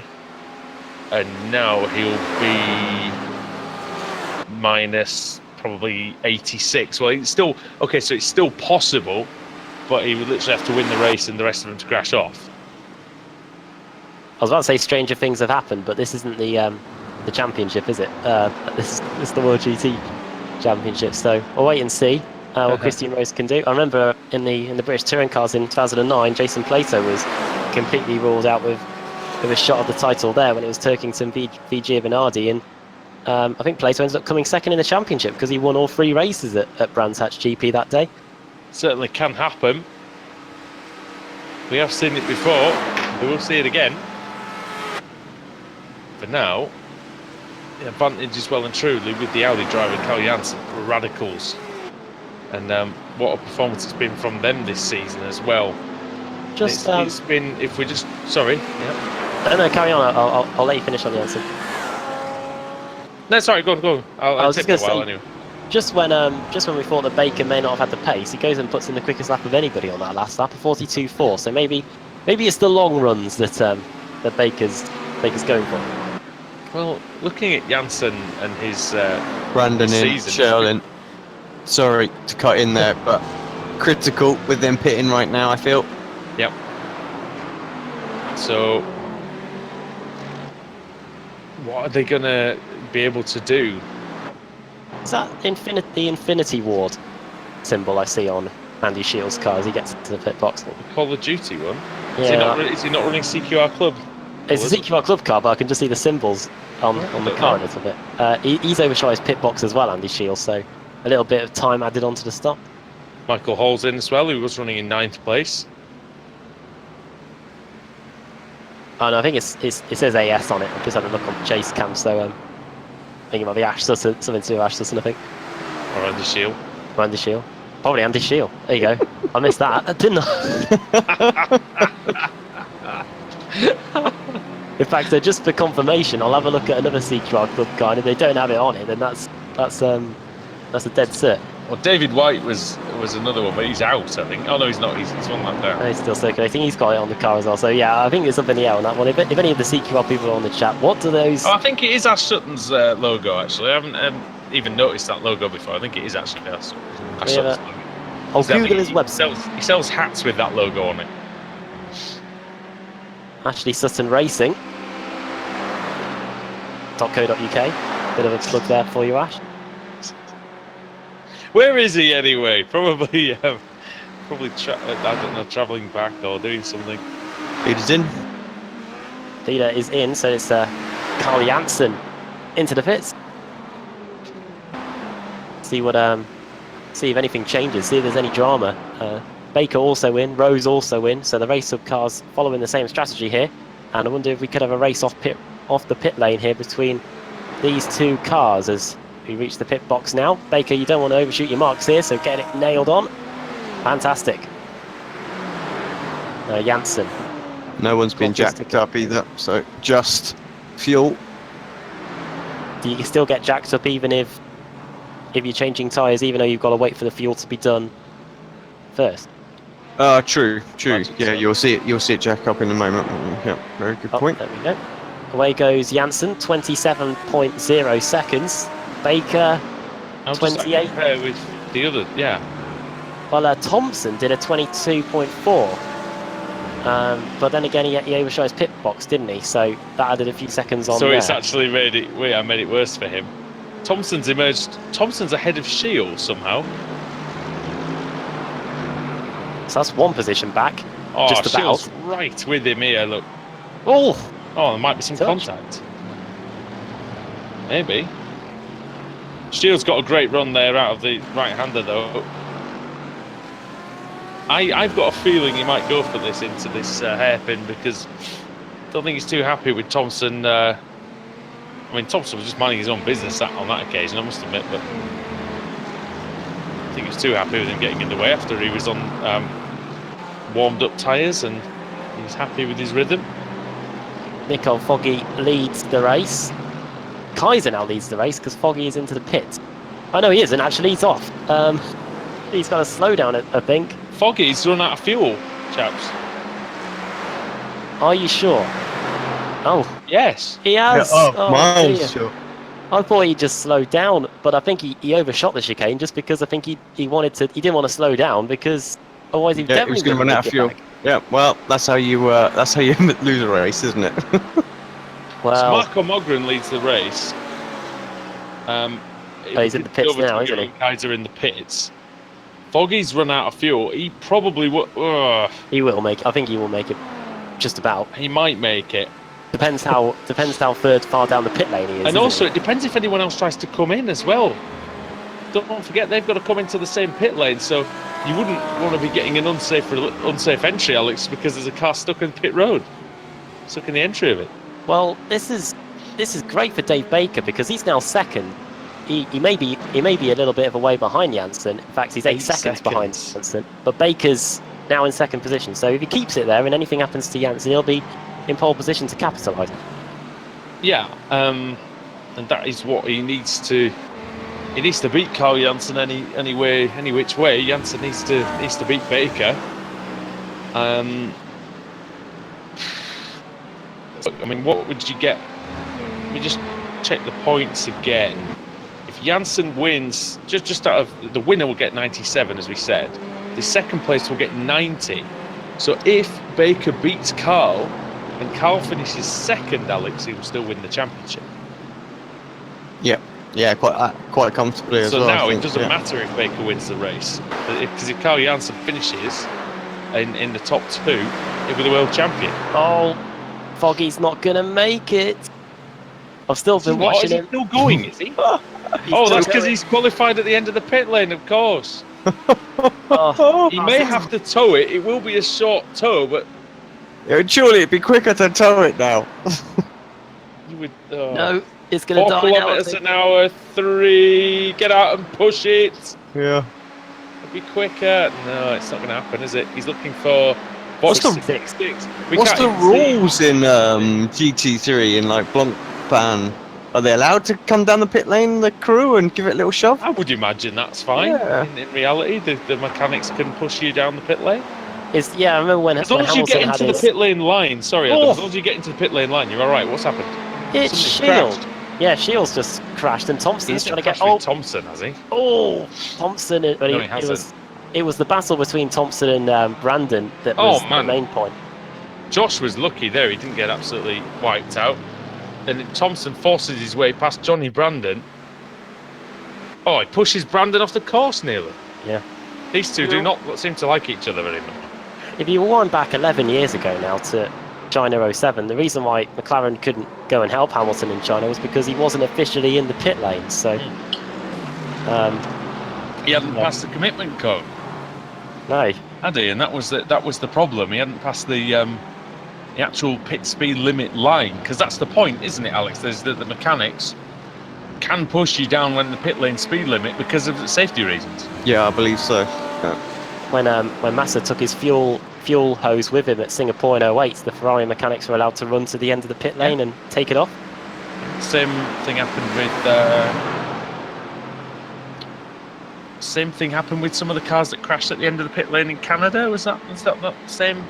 and now he'll be minus probably 86. Well, it's still okay. So it's still possible, but he would literally have to win the race and the rest of them to crash off. I was about to say stranger things have happened, but this isn't the championship, is it? This is the World GT Championship. So we'll wait and see what Christian Rose can do. I remember in the British Touring Cars in 2009, Jason Plato was completely ruled out with a shot of the title there when it was Turkington v Giovinardi, and I think Plato ended up coming second in the championship because he won all 3 races at Brands Hatch GP that day. Certainly can happen. We have seen it before. We will see it again. For now, the advantage is well and truly with the Audi driver Carl Janssen, Radicals, and what a performance it's been from them this season as well. It's been, if we just sorry, no, carry on. I'll let you finish on the answer. No, sorry, go on. I'll take a while anyway. Just when we thought that Baker may not have had the pace, he goes and puts in the quickest lap of anybody on that last lap, a 42.4. So maybe it's the long runs that Baker's going for. Well, looking at Janssen and his Brandon season, Sherlin. Sorry to cut in there, but critical with them pitting right now, I feel. Yep. So, what are they going to be able to do? Is that the Infinity Ward symbol I see on Andy Shields' car as he gets into the pit box? The Call of Duty one? Yeah. Is he not running CQR Club? It's a CQR Club car, but I can just see the symbols on the car a little bit. He's overshot his pit box as well, Andy Shields, so a little bit of time added onto the stop. Michael Hall's in as well, who was running in 9th place. Oh no, I think it says AS on it. I've just had a look on the chase cam, so I think it might be Ash Sutton, something to do with Ash Sutton, I think. Or Andy Shield. Or Andy Shield. Probably Andy Shield. There you go. I missed that, didn't I? In fact, so just for confirmation, I'll have a look at another CQR club car, and if they don't have it on it, then that's a dead cert. Well, David White was another one, but he's out, I think. Oh, no, he's not. He's one lap down. He's still circulating. He's got it on the car as well. So yeah, I think there's something on that one. If any of the CQR people are on the chat, what do those? Oh, I think it is Ash Sutton's logo, actually. I haven't even noticed that logo before. I think it is actually Ash Sutton's logo. Oh, Google his website. He sells hats with that logo on it. Ashley Sutton Racing. .co.uk. Bit of a plug there for you, Ash. Where is he anyway? Probably, I don't know, travelling back or doing something. Leader's in. Leader is in, so it's Carl Janssen into the pits. See if anything changes. See if there's any drama. Baker also in, Rose also in, so the Racehub cars following the same strategy here. And I wonder if we could have a race off the pit lane here between these two cars as we reach the pit box now. Baker, you don't want to overshoot your marks here, so get it nailed on. Fantastic. Janssen. No one's been jacked up either, so just fuel. Do you still get jacked up even if you're changing tyres, even though you've got to wait for the fuel to be done first? True. Yeah, you'll see it jack up in a moment. Yeah, very good point. There we go. Away goes Janssen, 27.0 seconds. Baker, 28. With the other, yeah. Well, Thompson did a 22.4. But then again, he overshot his pit box, didn't he? So that added a few seconds on. So it's actually made it worse for him. Thompson's emerged. Thompson's ahead of Shield somehow. So that's one position back. Oh, just about. Shield's right with him here. Look. Oh, there might be some contact. Maybe. Shield's got a great run there out of the right-hander, though. I've got a feeling he might go for this into this hairpin because I don't think he's too happy with Thompson. I mean, Thompson was just minding his own business on that occasion, I must admit, but I think he was too happy with him getting in the way after he was on warmed-up tyres, and he's happy with his rhythm. Nicole Foggy leads the race. Kaiser now leads the race because Foggy is into the pit. Oh no, he isn't actually. He's off. He's got a slowdown, I think. Foggy's run out of fuel, chaps. Are you sure? Oh, yes, he has. Yeah, miles sure. I thought he just slowed down, but I think he overshot the chicane just because I think he didn't want to slow down because otherwise he definitely was going to run out of fuel. Yeah, well, that's how you lose a race, isn't it? Well, so Marco Mogren leads the race. He's in the pits now, isn't he? Kaiser in the pits. Foggy's run out of fuel. He probably will. He will make it. I think he will make it. Just about. He might make it. Depends how far down the pit lane he is. And also, it depends if anyone else tries to come in as well. Don't forget, they've got to come into the same pit lane, so you wouldn't want to be getting an unsafe entry, Alex, because there's a car stuck in pit road, stuck in the entry of it. Well, this is great for Dave Baker because he's now second. He may be a little bit of a way behind Janssen. In fact, he's 8 seconds behind Janssen. But Baker's now in second position. So if he keeps it there and anything happens to Janssen, he'll be in pole position to capitalise. Yeah, and that is what he needs to. He needs to beat Carl Janssen any which way. Janssen needs to beat Baker. I mean, what would you get? Let me just check the points again. If Janssen wins, just out of the winner will get 97, as we said. The second place will get 90. So if Baker beats Carl and Carl finishes second, Alex, he will still win the championship. Yeah, quite comfortably as well. So now it doesn't matter if Baker wins the race, because if Carl Janssen finishes in the top two, he'll be the world champion. Oh, Foggy's not going to make it. I've still been watching him. He's still going, is he? Oh, that's because he's qualified at the end of the pit lane, of course. He may have to tow it. It will be a short tow, but... Surely it'd be quicker to tow it now. You would... No, it's going to die 4 kilometres an hour, 3... Get out and push it. Yeah. It'll be quicker. No, it's not going to happen, is it? He's looking for What's the 66. What's the rules in GT3 in like Blancpain? Are they allowed to come down the pit lane, the crew, and give it a little shove? I would imagine that's fine. Yeah. In reality, the mechanics can push you down the pit lane. Yeah, I remember when As long as you Hamilton get had into the his... pit lane line, sorry, Adam, Oh! as long as you get into the pit lane line, you're all right. What's happened? It's Somebody's Shield. crashed. Yeah, Shield's just crashed, and He Thompson's trying hasn't to get... crashed with Thompson, has he? Oh, Thompson. But No, he hasn't. it was the battle between Thompson and Brandon that Oh, was the man. main point. Josh was lucky there. He didn't get absolutely wiped out. And Thompson forces his way past Johnny Brandon. Oh, he pushes Brandon off the course nearly. Yeah. These two do not seem to like each other very much. If you rewind back 11 years ago now to China 07, the reason why McLaren couldn't go and help Hamilton in China was because he wasn't officially in the pit lane. So, he hadn't passed the commitment code, no. had he? And that was the problem. He hadn't passed the actual pit speed limit line, because that's the point, isn't it, Alex? There's the mechanics can push you down when the pit lane speed limit because of safety reasons. Yeah, I believe so. Yeah. When Massa took his fuel hose with him at Singapore in 08, the Ferrari mechanics were allowed to run to the end of the pit lane and take it off. Same thing happened with some of the cars that crashed at the end of the pit lane in Canada. Was that the same?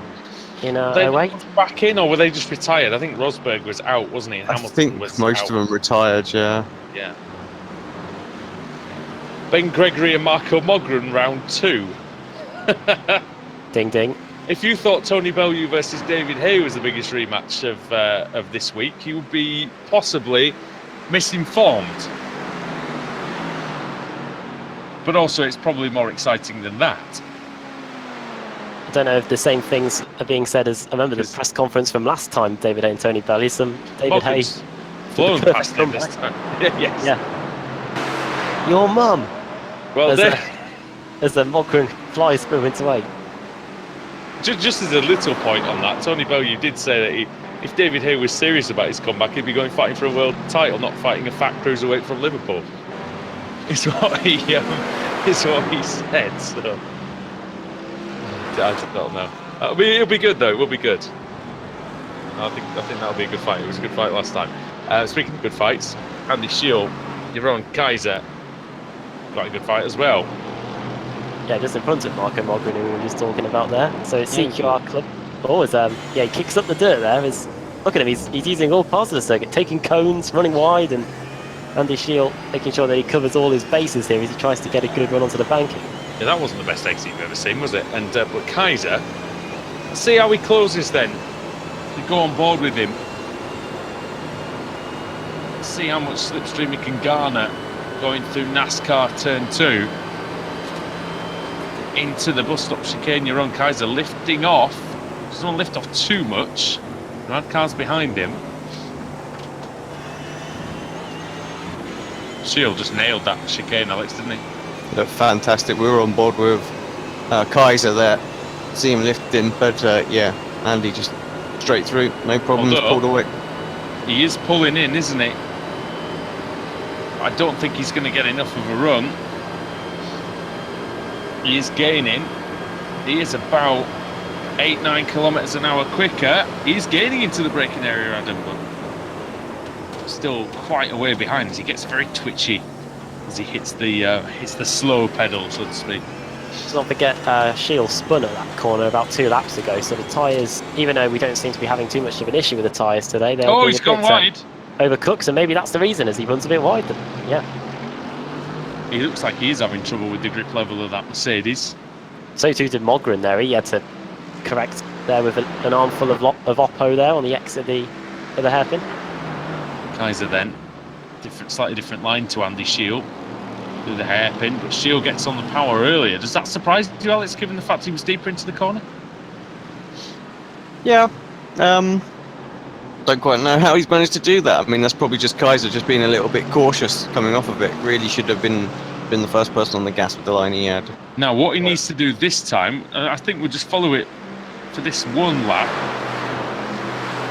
In They 08? back in, or were they just retired? I think Rosberg was out, wasn't he? And I Hamilton think was most out. of them retired, yeah. Yeah. Ben Gregory and Marco Mogren round 2. Ding ding. If you thought Tony Bellew versus David Hay was the biggest rematch of this week, you would be possibly misinformed. But also, it's probably more exciting than that. I don't know if the same things are being said as I remember the press conference from last time. David Hay and Tony Bellew. David Hay flown the past him this time. Yes. Yeah. Your mum. Well, as the Mogren flies through into 8. Just as a little point on that, Tony Bellew did say that if David Hay was serious about his comeback, he'd be going fighting for a world title, not fighting a fat cruiserweight from Liverpool. Is what he said. So I don't know. It'll be good though. It will be good. I think that'll be a good fight. It was a good fight last time. Speaking of good fights, Andy Shield, your own Kaiser, got a good fight as well. Yeah, just in front of Marco Mogren, who we were just talking about there. So it's CQR Club. Oh, he kicks up the dirt there. Look at him, he's using all parts of the circuit, taking cones, running wide, and Andy Shield making sure that he covers all his bases here as he tries to get a good run onto the banking. Yeah, that wasn't the best exit you've ever seen, was it? And but Kaiser, let's see how he closes then. You go on board with him. See how much slipstream he can garner going through NASCAR Turn 2 into the bus stop chicane. Your own Kaiser lifting off. Doesn't want to lift off too much. Rad cars behind him. Shield just nailed that chicane, Alex, didn't he? Yeah, fantastic. We were on board with Kaiser there. See him lifting, but yeah, Andy just straight through, no problems, pulled away. He is pulling in, isn't he? I don't think he's going to get enough of a run. He is gaining. He is about 8-9 kilometres an hour quicker. He's gaining into the braking area, Adam, but still quite a way behind as he gets very twitchy as he hits the slow pedal, so to speak. Let's not forget Shield spun at that corner about 2 laps ago, so the tyres, even though we don't seem to be having too much of an issue with the tyres today, they're he's gone wide. Overcooked, and maybe that's the reason as he runs a bit wide. Yeah. He looks like he is having trouble with the grip level of that Mercedes. So too did Mogren there. He had to correct there with an armful of Oppo there on the exit of the hairpin. Kaiser then, slightly different line to Andy Shield through the hairpin, but Shield gets on the power earlier. Does that surprise you, Alex, given the fact he was deeper into the corner? Yeah. Don't quite know how he's managed to do that. I mean, that's probably just Kaiser just being a little bit cautious coming off of it. Really should have been the first person on the gas with the line he had. Now, what he needs to do this time, I think we'll just follow it for this one lap.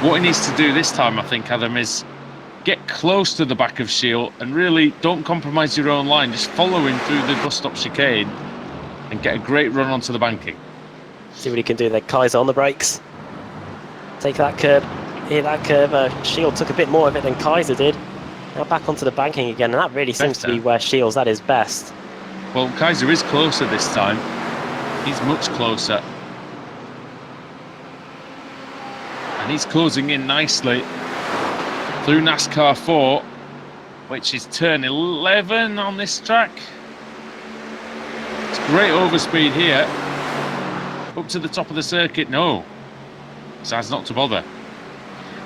What he needs to do this time, I think, Adam, is get close to the back of Shield and really don't compromise your own line. Just follow him through the bus stop chicane and get a great run onto the banking. See what he can do there. Kaiser on the brakes. Take that curb. Hit that curve. Shield took a bit more of it than Kaiser did. Now back onto the banking again, and that really seems to be where Shield's at his best. Well, Kaiser is closer this time. He's much closer. And he's closing in nicely through NASCAR 4, which is turn 11 on this track. It's great overspeed here. Up to the top of the circuit, no. Decides not to bother.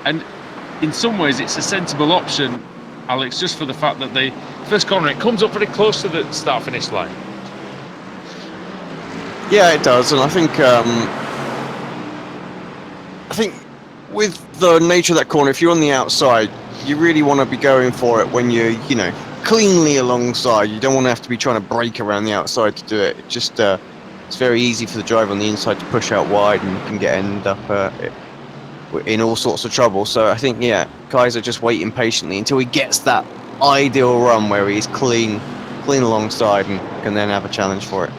And in some ways, it's a sensible option, Alex, just for the fact that the first corner, it comes up very close to the start-finish line. Yeah, it does, and I think with the nature of that corner, if you're on the outside, you really want to be going for it when you're, cleanly alongside. You don't want to have to be trying to brake around the outside to do it. It just it's very easy for the driver on the inside to push out wide, and you can end up in all sorts of trouble. So I think, Kaiser just waiting patiently until he gets that ideal run where he's clean alongside and can then have a challenge for it.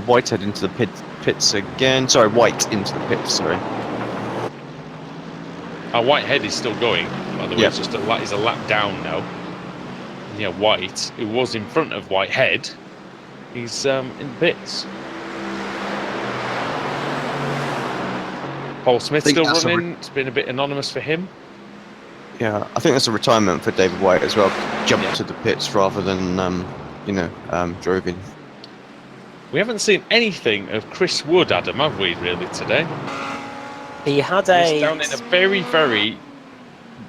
Whitehead into the pits again. Sorry, White into the pits. Sorry. Whitehead is still going. By the way, it's just he's a lap down now. Yeah, White, who was in front of Whitehead, he's in the pits. Paul Smith still running. It's been a bit anonymous for him. Yeah, I think that's a retirement for David White as well. Jumped to the pits rather than drove in. We haven't seen anything of Chris Wood, Adam, have we, really, today? He's down in a very, very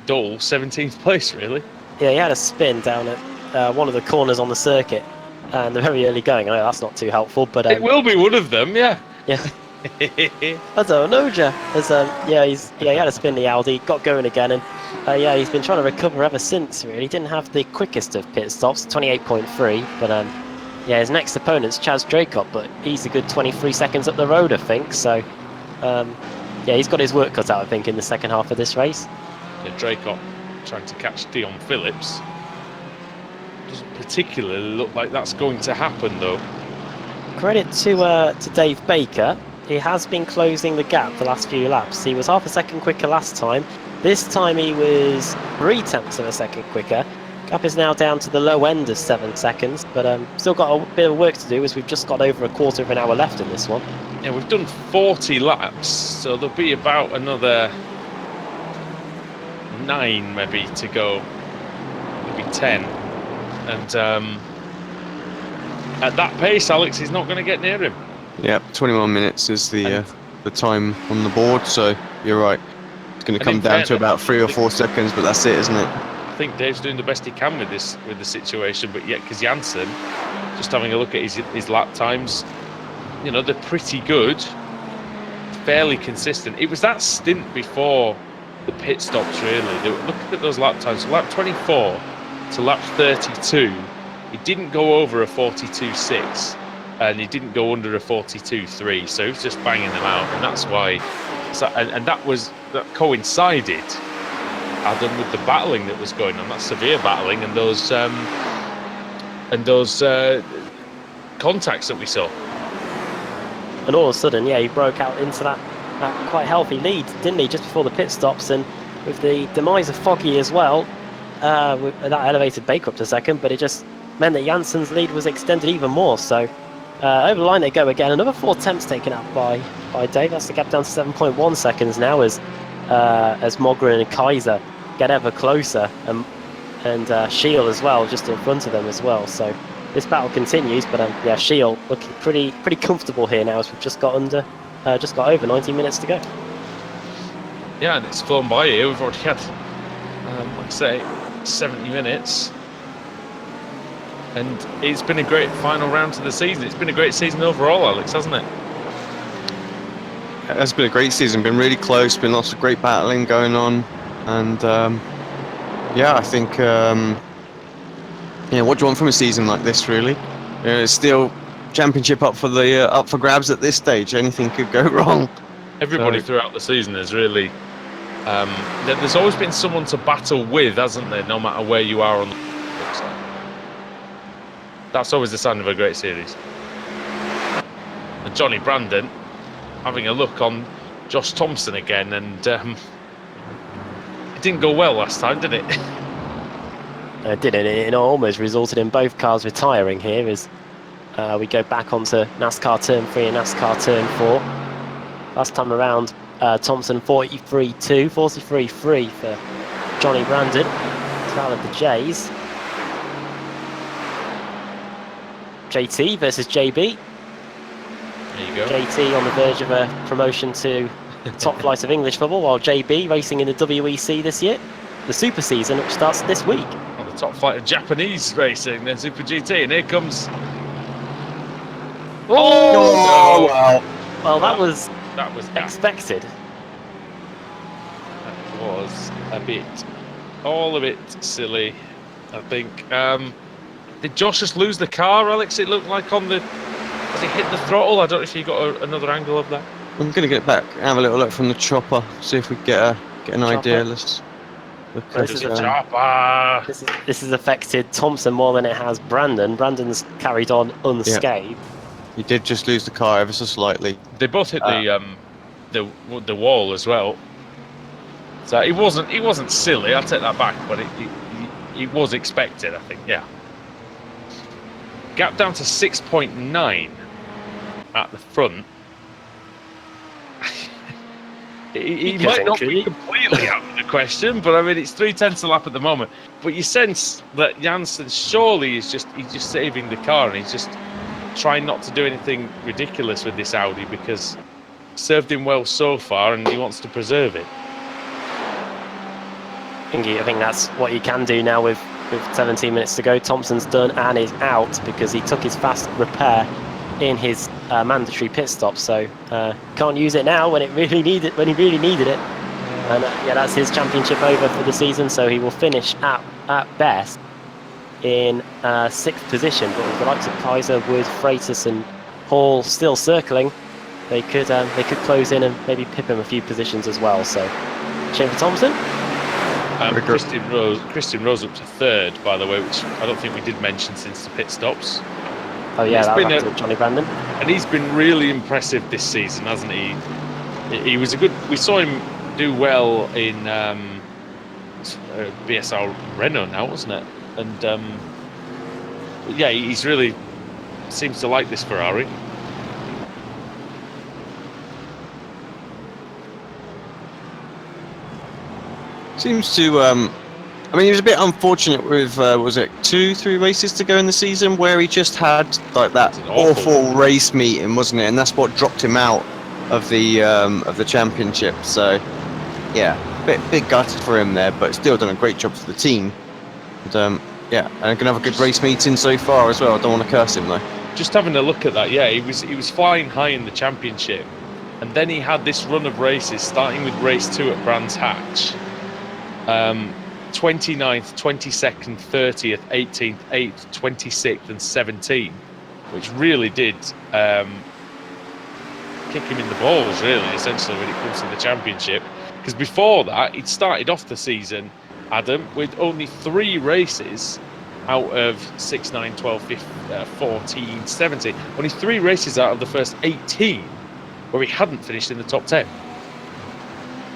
dull 17th place, really. Yeah, he had a spin down at one of the corners on the circuit, and the very early going. I know that's not too helpful, but it will be one of them, yeah. Yeah. I don't know, Jeff. He had a spin the Audi, got going again, and he's been trying to recover ever since. Really, he didn't have the quickest of pit stops, 28.3, but his next opponent's Chaz Draycott, but he's a good 23 seconds up the road, I think. So, he's got his work cut out, I think, in the second half of this race. Yeah, Draycott trying to catch Dion Phillips. Doesn't particularly look like that's going to happen, though. Credit to Dave Baker. He has been closing the gap the last few laps. He was half a second quicker last time. This time he was 0.3 of a second quicker. Gap is now down to the low end of 7 seconds, but still got a bit of work to do as we've just got over a quarter of an hour left in this one. Yeah, we've done 40 laps, so there'll be about another 9 maybe to go, maybe 10. And at that pace, Alex is not going to get near him. Yeah, 21 minutes is the time on the board, so you're right. It's going to come down to about 3 or 4 seconds, but that's it, isn't it? I think Dave's doing the best he can with the situation, but yet, because Janssen, just having a look at his lap times, they're pretty good, fairly consistent. It was that stint before the pit stops, really. Look at those lap times. So lap 24 to lap 32, he didn't go over a 42.6, and he didn't go under a 42.3, so he was just banging them out, and that's why. And that coincided, Adam, with the battling that was going on, that severe battling, and those contacts that we saw. And all of a sudden, he broke out into that quite healthy lead, didn't he, just before the pit stops, and with the demise of Foggy as well, that elevated Baker up to second, but it just meant that Janssen's lead was extended even more. So over the line they go again. Another 4 attempts taken out by Dave. That's the gap down to 7.1 seconds now as Mogren and Kaiser get ever closer, and Shield as well, just in front of them as well. So this battle continues, but Shield looking pretty comfortable here now as we've just got over 90 minutes to go. Yeah, and it's flown by here. We've already had, like I say, 70 minutes. And it's been a great final round to the season. It's been a great season overall, Alex, hasn't it? It's been a great season. Been really close. Been lots of great battling going on. And I think what do you want from a season like this, really? It's still championship up for grabs at this stage. Anything could go wrong. Everybody throughout the season is really. There's always been someone to battle with, hasn't there? No matter where you are on the side. That's always the sign of a great series. And Johnny Brandon having a look on Josh Thompson again, and it didn't go well last time, did it? It did, and it almost resulted in both cars retiring here as we go back onto NASCAR Turn 3 and NASCAR Turn 4. Last time around, Thompson 43.2, 43.3 for Johnny Brandon, tail of the J's. JT versus JB. There you go. JT on the verge of a promotion to top flight of English football, while JB racing in the WEC this year, the Super Season, which starts this week. On the top flight of Japanese racing, then Super GT, and here comes. Oh, no. wow. Well, that was daft. expected. That was a bit silly, I think. Did Josh just lose the car, Alex? It looked like on the. Has he hit the throttle? I don't know if you got another angle of that. I'm going to get back and have a little look from the chopper, see if we get an idea. Let's look This at is There's a a chopper. This has affected Thompson more than it has Brandon. Brandon's carried on unscathed. He did just lose the car ever so slightly. They both hit the wall as well. So it wasn't silly. I'll take that back, but it was expected, I think. Yeah. Gap down to 6.9 at the front. he might not be completely out of the question, but I mean it's 3/10 a lap at the moment. But you sense that Janssen surely he's just saving the car, and he's just trying not to do anything ridiculous with this Audi because it served him well so far, and he wants to preserve it. I think that's what you can do now with 17 minutes to go. Thompson's done and is out because he took his fast repair in his mandatory pit stop, so can't use it now when he really needed it. And yeah, that's his championship over for the season, so he will finish at best in 6th position. But with the likes of Kaiser, Wood, Freitas and Hall still circling, they could close in and maybe pip him a few positions as well. So shame for Thompson. Christian Rose up to 3rd, by the way, which I don't think we did mention since the pit stops. Oh yeah, that was Johnny Brandon. And he's been really impressive this season, hasn't he? He was we saw him do well in BSR Renault now, wasn't it? And yeah, he's really seems to like this Ferrari. Seems to, I mean, he was a bit unfortunate with, was it 2-3 races to go in the season where he just had like that awful race meeting, wasn't it? And that's what dropped him out of the championship. So, yeah, big gutted for him there, but still done a great job for the team. And yeah, and gonna have a good race meeting so far as well. I don't want to curse him though. Just having a look at that, yeah, he was flying high in the championship, and then he had this run of races, starting with race 2 at Brands Hatch. 29th, 22nd, 30th, 18th, 8th, 26th and 17th, which really did kick him in the balls, really, essentially, when it comes to the championship. Because before that, he'd started off the season, Adam, with only 3 races out of 6, 9, 12, 15, 14, 17. Only 3 races out of the first 18 where he hadn't finished in the top 10.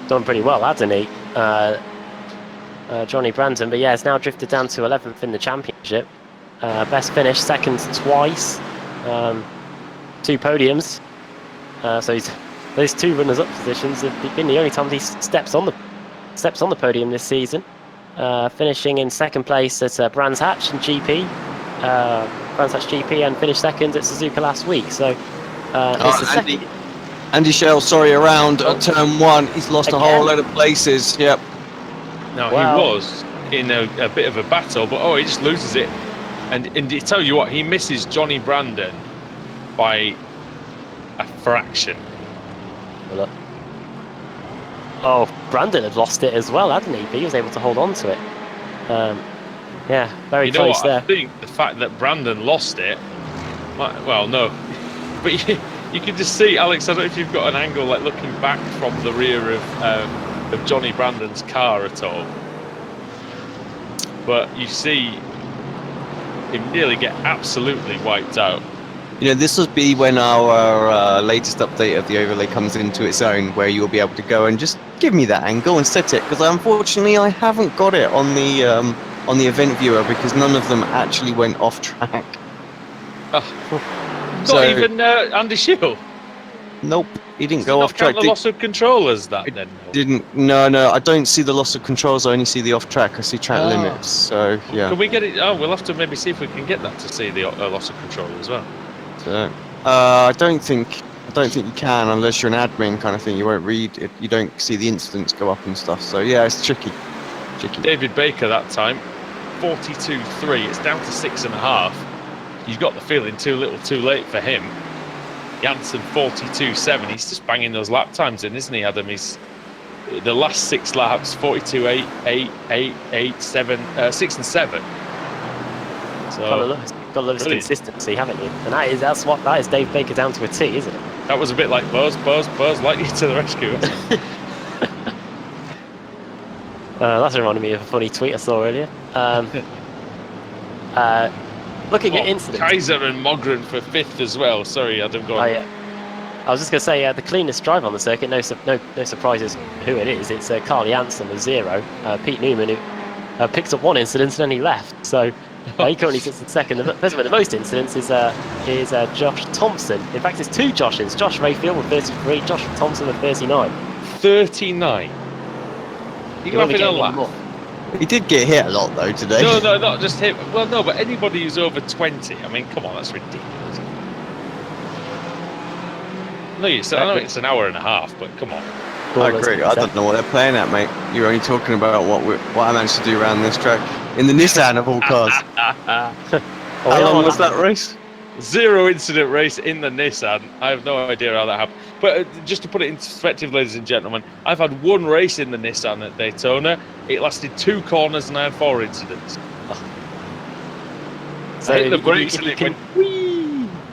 Done pretty well, hasn't he? Johnny Brandon, but yeah, it's now drifted down to 11th in the championship. Best finish, 2nd twice, 2 podiums. So those 2 runners-up positions have been the only times he steps on the podium this season. Finishing in 2nd place at Brands Hatch and GP, Brands Hatch GP, and finished 2nd at Suzuka last week. So Andy Shell, sorry, around turn 1, he's lost a whole load of places. Yep. Now, he was in a bit of a battle, but he just loses it. And I tell you what, he misses Johnny Brandon by a fraction. Oh, Brandon had lost it as well, hadn't he? But he was able to hold on to it. Yeah, very close there. I think the fact that Brandon lost it, well, no. But you can just see, Alex, I don't know if you've got an angle like looking back from the rear of Johnny Brandon's car at all, but you see him nearly get absolutely wiped out. This will be when our latest update of the overlay comes into its own, where you'll be able to go and just give me that angle and set it. Because unfortunately, I haven't got it on the event viewer because none of them actually went off track. Not even Andy Schill. Nope, he didn't Does go it off not track. count the loss of control as that then? Didn't. No, I don't see the loss of controls. I only see the off track. I see track limits. So yeah. Can we get it? Oh, we'll have to maybe see if we can get that to see the loss of control as well. So, I don't think you can unless you're an admin kind of thing. You won't read it. You don't see the incidents go up and stuff. So yeah, it's tricky. David Baker that time, 42.3. It's down to 6.5. You've got the feeling too little, too late for him. Janssen 42.7. He's just banging those lap times in, isn't he, Adam? He's the last 6 laps 42.8, 8, 8, 8, 7, 6 and 7. So got a lot of consistency, haven't you? And that is Dave Baker down to a T, isn't it? That was a bit like Buzz, like you to the rescue. That's reminded me of a funny tweet I saw earlier. Looking at incidents. Kaiser and Mogren for 5th as well. Sorry, Adam, go on. I was just going to say, the cleanest driver on the circuit, no surprises who it is. It's Carl Janssen of 0. Pete Newman, who picked up 1 incident and then he left. So he currently sits in 2nd. The person with the most incidents is Josh Thompson. In fact, it's 2 Joshes. Josh Rayfield with 33, Josh Thompson with 39. 39? You're having a laugh. He did get hit a lot though today. No, not just him. Well, no, but anybody who's over 20, I mean, come on, that's ridiculous. No, I know it's an hour and a half, but come on. I agree. I don't know what they're playing at, mate. You're only talking about what I managed to do around this track in the Nissan of all cars. How long was that race? 0 incident race in the Nissan. I have no idea how that happened. But just to put it into perspective, ladies and gentlemen, I've had 1 race in the Nissan at Daytona. It lasted 2 corners and I had 4 incidents. So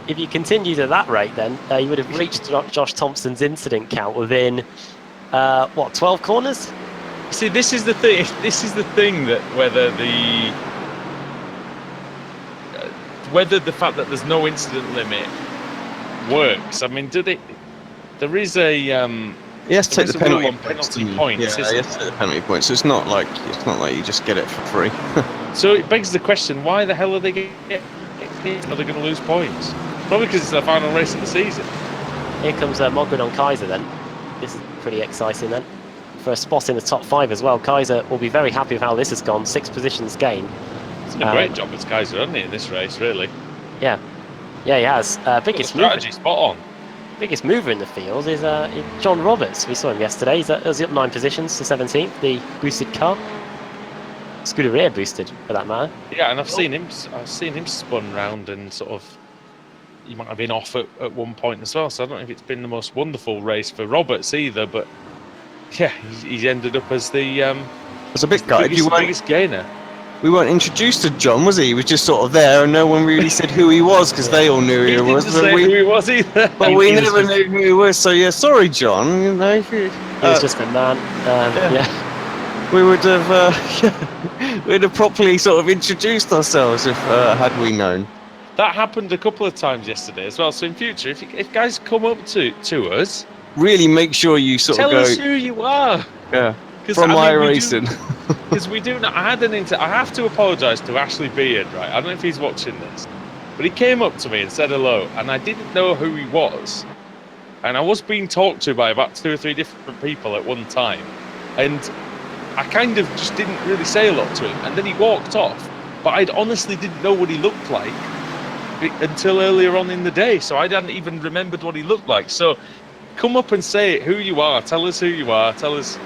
if you continued at that rate, then you would have reached Josh Thompson's incident count within 12 corners. See, this is the thing. This is the thing that whether the fact that there's no incident limit works. I mean, there is a he has to take the penalty points. Yeah, he has to take the penalty points. So it's not like you just get it for free. So it begs the question: why the hell are they getting? Are they going to lose points? Probably because it's the final race of the season. Here comes Mogren on Kaiser then. This is pretty exciting then. For a spot in the top 5 as well, Kaiser will be very happy with how this has gone. 6 positions gained. He's done a great job as Kaiser, hasn't he, in this race, really? Yeah, he has. Biggest strategy spot on. Biggest mover in the field is John Roberts. We saw him yesterday. He's up 9 positions to 17th. The boosted car, Scuderia boosted for that matter. Yeah, and I've seen him spun round and sort of. He might have been off at one point as well. So I don't know if it's been the most wonderful race for Roberts either, but yeah, he's ended up as the It's a bit gutted. biggest gainer. We weren't introduced to John, was he? He was just sort of there, and no one really said who he was because they all knew who he was. Who he was either. But we never knew who he was. So yeah, sorry, John. He was just a man. Yeah. We would have we'd have properly sort of introduced ourselves if had we known. That happened a couple of times yesterday as well. So in future, if guys come up to us, really make sure you sort of go. Tell us who you are. Yeah. From my racing. Because we do. I have to apologise to Ashley Beard, right? I don't know if he's watching this, but he came up to me and said hello, and I didn't know who he was, and I was being talked to by about 2 or 3 different people at one time, and I kind of just didn't really say a lot to him, and then he walked off. But I honestly didn't know what he looked like until earlier on in the day, so I hadn't even remembered what he looked like. So come up and say who you are. Tell us who you are. Tell us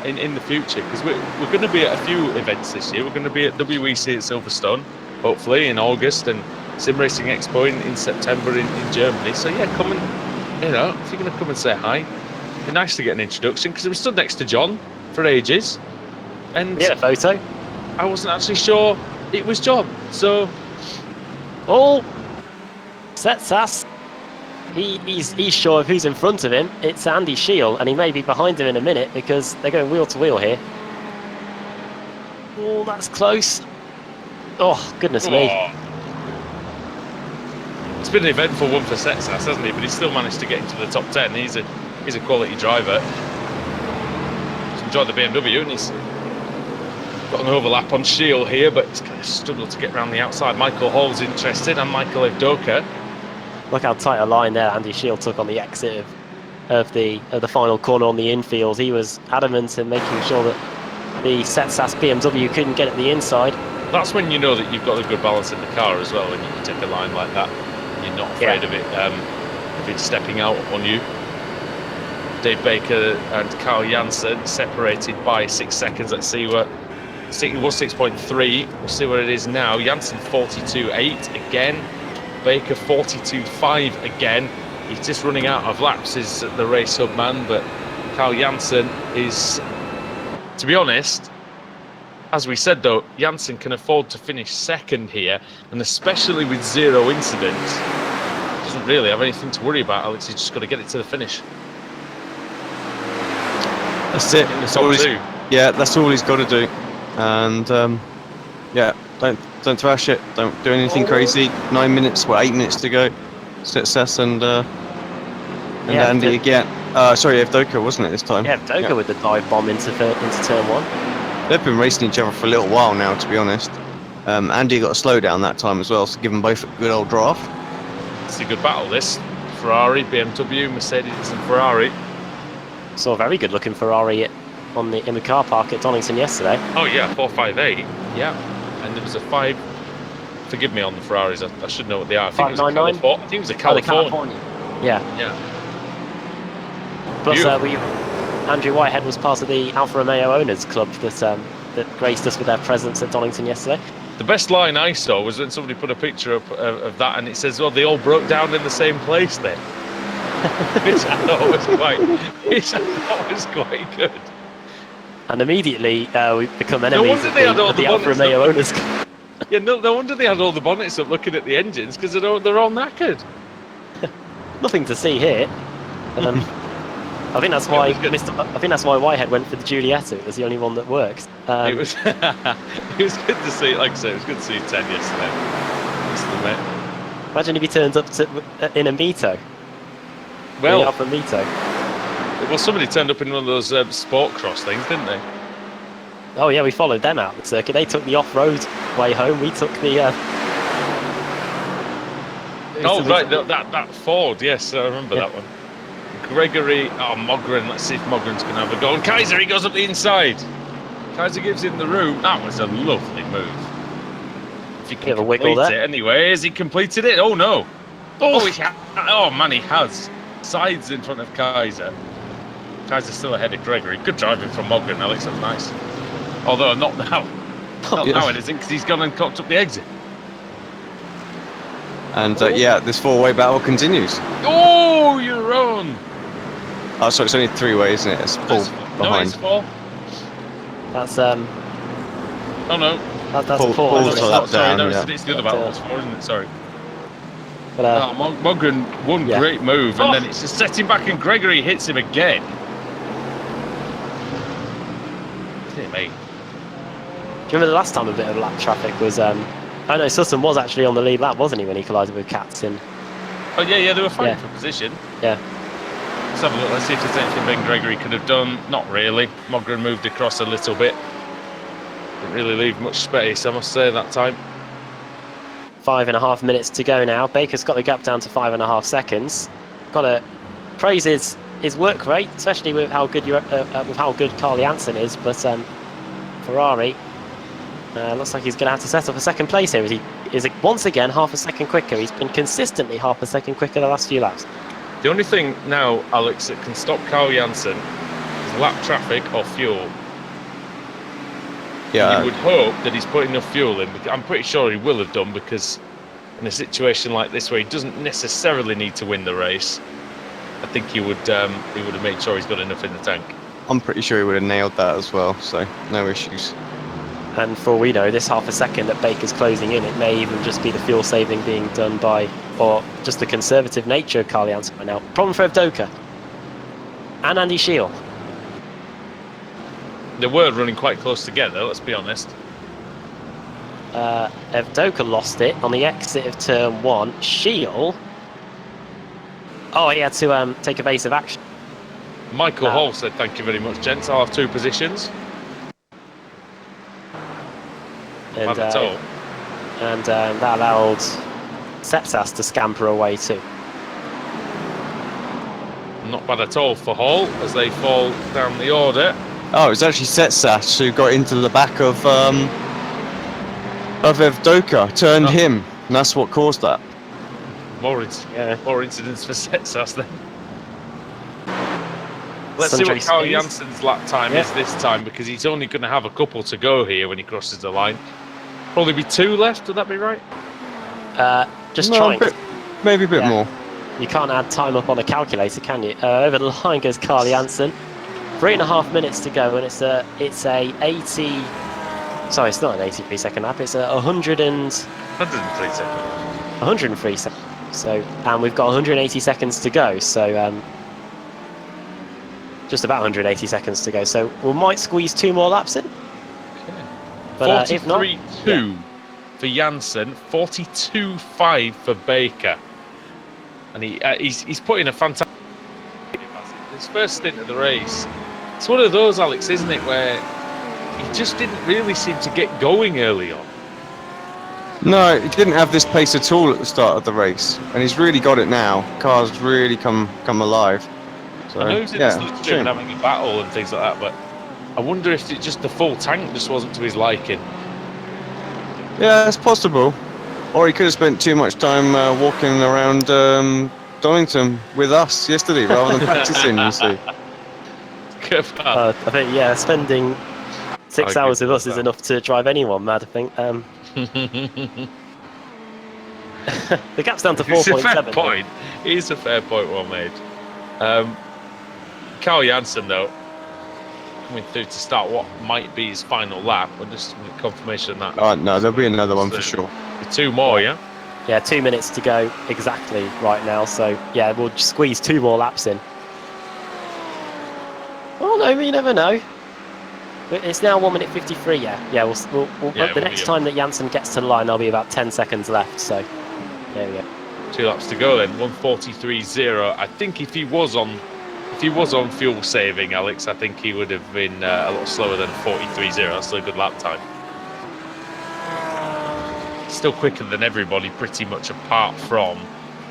in the future, because we're going to be at a few events this year. We're going to be at WEC at Silverstone, hopefully in August, and Sim Racing Expo in September in Germany. So yeah, come and, if you're going to come and say hi, it'd be nice to get an introduction, because we stood next to John for ages, and a photo. I wasn't actually sure it was John. So all sets us. He's sure of who's in front of him. It's Andy Shield, and he may be behind him in a minute because they're going wheel to wheel here. Oh, that's close. Oh, goodness me. It's been an eventful one for Setsas, hasn't he? But he's still managed to get into the top 10. He's a quality driver. He's enjoyed the BMW, and he's got an overlap on Shield here, but he's kind of struggled to get around the outside. Michael Hall's interested, and Michael Evdoka. Look how tight a line there Andy Shield took on the exit of the final corner on the infield. He was adamant in making sure that the Setsas BMW couldn't get at the inside. That's when you know that you've got a good balance in the car as well, when you can take a line like that. You're not afraid of it stepping out on you. Dave Baker and Carl Janssen separated by 6 seconds. Let's see what it was, 6.3. We'll see what it is now. Janssen 42.8 again. Baker 42.5 again. He's just running out of laps, is the Racehub man, but Carl Janssen is, to be honest, as we said though, Janssen can afford to finish second here, and especially with 0 incidents, doesn't really have anything to worry about, Alex. He's just got to get it to the finish. That's it. That's all that's all he's got to do. And don't thrash it. Don't do anything crazy. 9 minutes, 8 minutes to go. Setsas and Andy again. Sorry, Evdoka, wasn't it this time? Yeah, Evdoka with the dive bomb into turn 1. They've been racing each other for a little while now, to be honest. Andy got a slowdown that time as well, so give them both a good old draft. It's a good battle, this. Ferrari, BMW, Mercedes and Ferrari. Saw a very good looking Ferrari in the car park at Donington yesterday. Oh yeah, 458. Yeah, and there was a 5. Forgive me on the Ferraris. I should know what they are. I think it was a California. I think it was a California. Yeah. Plus, Andrew Whitehead was part of the Alfa Romeo owners club that graced us with their presence at Donington yesterday. The best line I saw was when somebody put a picture up of that, and it says, "Well, they all broke down in the same place then," which I thought was quite good. And immediately we become enemies of the Alfa Romeo owners club. Yeah, no wonder they had all the bonnets up looking at the engines, because they're all knackered. Nothing to see here. I think that's why Whitehead went for the Giulietta. It was the only one that worked. It was good to see. Like I say, it was good to see 10 yesterday. Imagine if he turns up in a Mito. Well, Alfa Mito. Well, somebody turned up in one of those sport cross things, didn't they? Oh yeah, we followed them out the circuit. They took the off-road way home. We took the. That Ford. Yes, I remember that one. Gregory, Mogren. Let's see if Mogren's going to have a go. And Kaiser, he goes up the inside. Kaiser gives him the room. That was a lovely move. If he can complete it, anyway, has he completed it? Oh no! Oh man, he has. Sides in front of Kaiser. Kaiser's still ahead of Gregory. Good driving from Mogren, Alex. That's nice. Although not now. Now it isn't, because he's gone and cocked up the exit. And this 4-way battle continues. Oh, you're wrong. Oh, sorry, it's only 3-way, isn't it? It's 4 behind. No, it's 4. That's Oh no. That's 4. It's the other battle. It's 4, isn't it? Sorry. But, Mogren, one great move, and then it's just setting back, and Gregory hits him again. Dear me. Do you remember the last time a bit of lap traffic was? Oh no, Sutton was actually on the lead lap, wasn't he, when he collided with Katz in? Oh yeah, they were fighting for position. Yeah. Let's have a look. Let's see if there's anything Ben Gregory could have done. Not really. Mogren moved across a little bit. Didn't really leave much space, I must say, that time. 5.5 minutes to go now. Baker's got the gap down to 5.5 seconds. Got to praise his work rate, especially with how good Carl Janssen is. But Ferrari looks like he's going to have to set up a second place here. Is once again half a second quicker. He's been consistently half a second quicker the last few laps. The only thing now, Alex, that can stop Carl Janssen is lap traffic or fuel. Yeah. You would hope that he's put enough fuel in. I'm pretty sure he will have done, because in a situation like this where he doesn't necessarily need to win the race, I think he would have made sure he's got enough in the tank. I'm pretty sure he would have nailed that as well, so no issues. And for all we know, this half a second that Baker's closing in, it may even just be the fuel saving being done by, or just the conservative nature of Carl Janssen right now. Problem for Evdoka and Andy Shield. They were running quite close together, let's be honest. Evdoka lost it on the exit of turn 1. Shiel. Oh, he had to take evasive action. Michael Hall said, "Thank you very much, gents. I'll have 2 positions." And, Not at all. and that allowed Sepsas to scamper away too. Not bad at all for Hall as they fall down the order. Oh, it was actually Setsas who got into the back of Evdoka, turned him, and that's what caused that. More incidents for Setsas then. Let's see Sundry what Carl spins. Jansen's lap time is this time, because he's only going to have a couple to go here when he crosses the line. Probably be 2 left, would that be right? Just No, trying. maybe a bit more. You can't add time up on a calculator, can you? Over the line goes Carl Jansen. 3.5 minutes to go, and it's a 80. Sorry, it's not an 83 second lap. It's a 103 seconds. 103 seconds. So, and we've got 180 seconds to go. So, just about 180 seconds to go. So, we might squeeze 2 more laps in. But if not, 43.2 for Jansen, 42.5 for Baker, and he's put in a fantastic. His first stint of the race. It's one of those, Alex, isn't it, where he just didn't really seem to get going early on. No, he didn't have this pace at all at the start of the race, and he's really got it now. Car's really come alive. So, I know he's in the slipstream and having a battle and things like that, but I wonder if it just the full tank just wasn't to his liking. Yeah, it's possible. Or he could have spent too much time walking around Donington with us yesterday rather than practicing, you see. I think, spending 6 hours with us is enough to drive anyone mad, I think. The gap's down to 4.7. It's a fair point. It is a fair point well made. Carl Jansen, though, coming through to start what might be his final lap. We're just confirmation of that. Oh, no, there'll be another one for sure. 2 more, yeah? Yeah, 2 minutes to go exactly right now. So, yeah, we'll just squeeze 2 more laps in. Oh, no, you never know. It's now 1 minute 53, yeah. Yeah, the next time that Jansen gets to the line, there'll be about 10 seconds left. So, there we go. 2 laps to go then. 1:43.0. I think if he was on fuel saving, Alex, I think he would have been a lot slower than 43.0. That's still a good lap time. Still quicker than everybody, pretty much apart from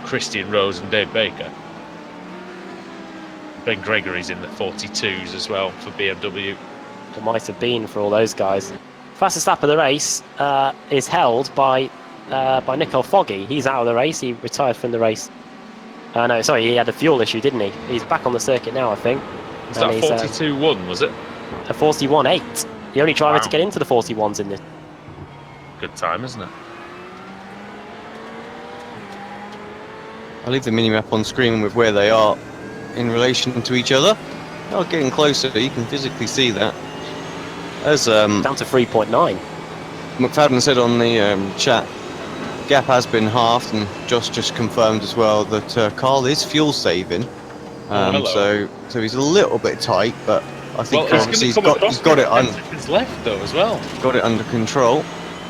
Christian Rose and Dave Baker. Ben Gregory's in the 42s as well for BMW. It might have been for all those guys. Fastest lap of the race is held by Nico Foggy. He's out of the race. He retired from the race. No, sorry, he had a fuel issue, didn't he? He's back on the circuit now, I think. Was that 42.1, was it? A 41.8. The only driver to get into the 41s in this. Good time, isn't it? I'll leave the mini-map on screen with where they are in relation to each other. Oh, getting closer, you can physically see that. As down to 3.9. McFadden said on the chat, gap has been halved, and Josh just confirmed as well that Carl is fuel saving. So he's a little bit tight, but I think obviously he's got it on. Seconds left though as well. Got it under control.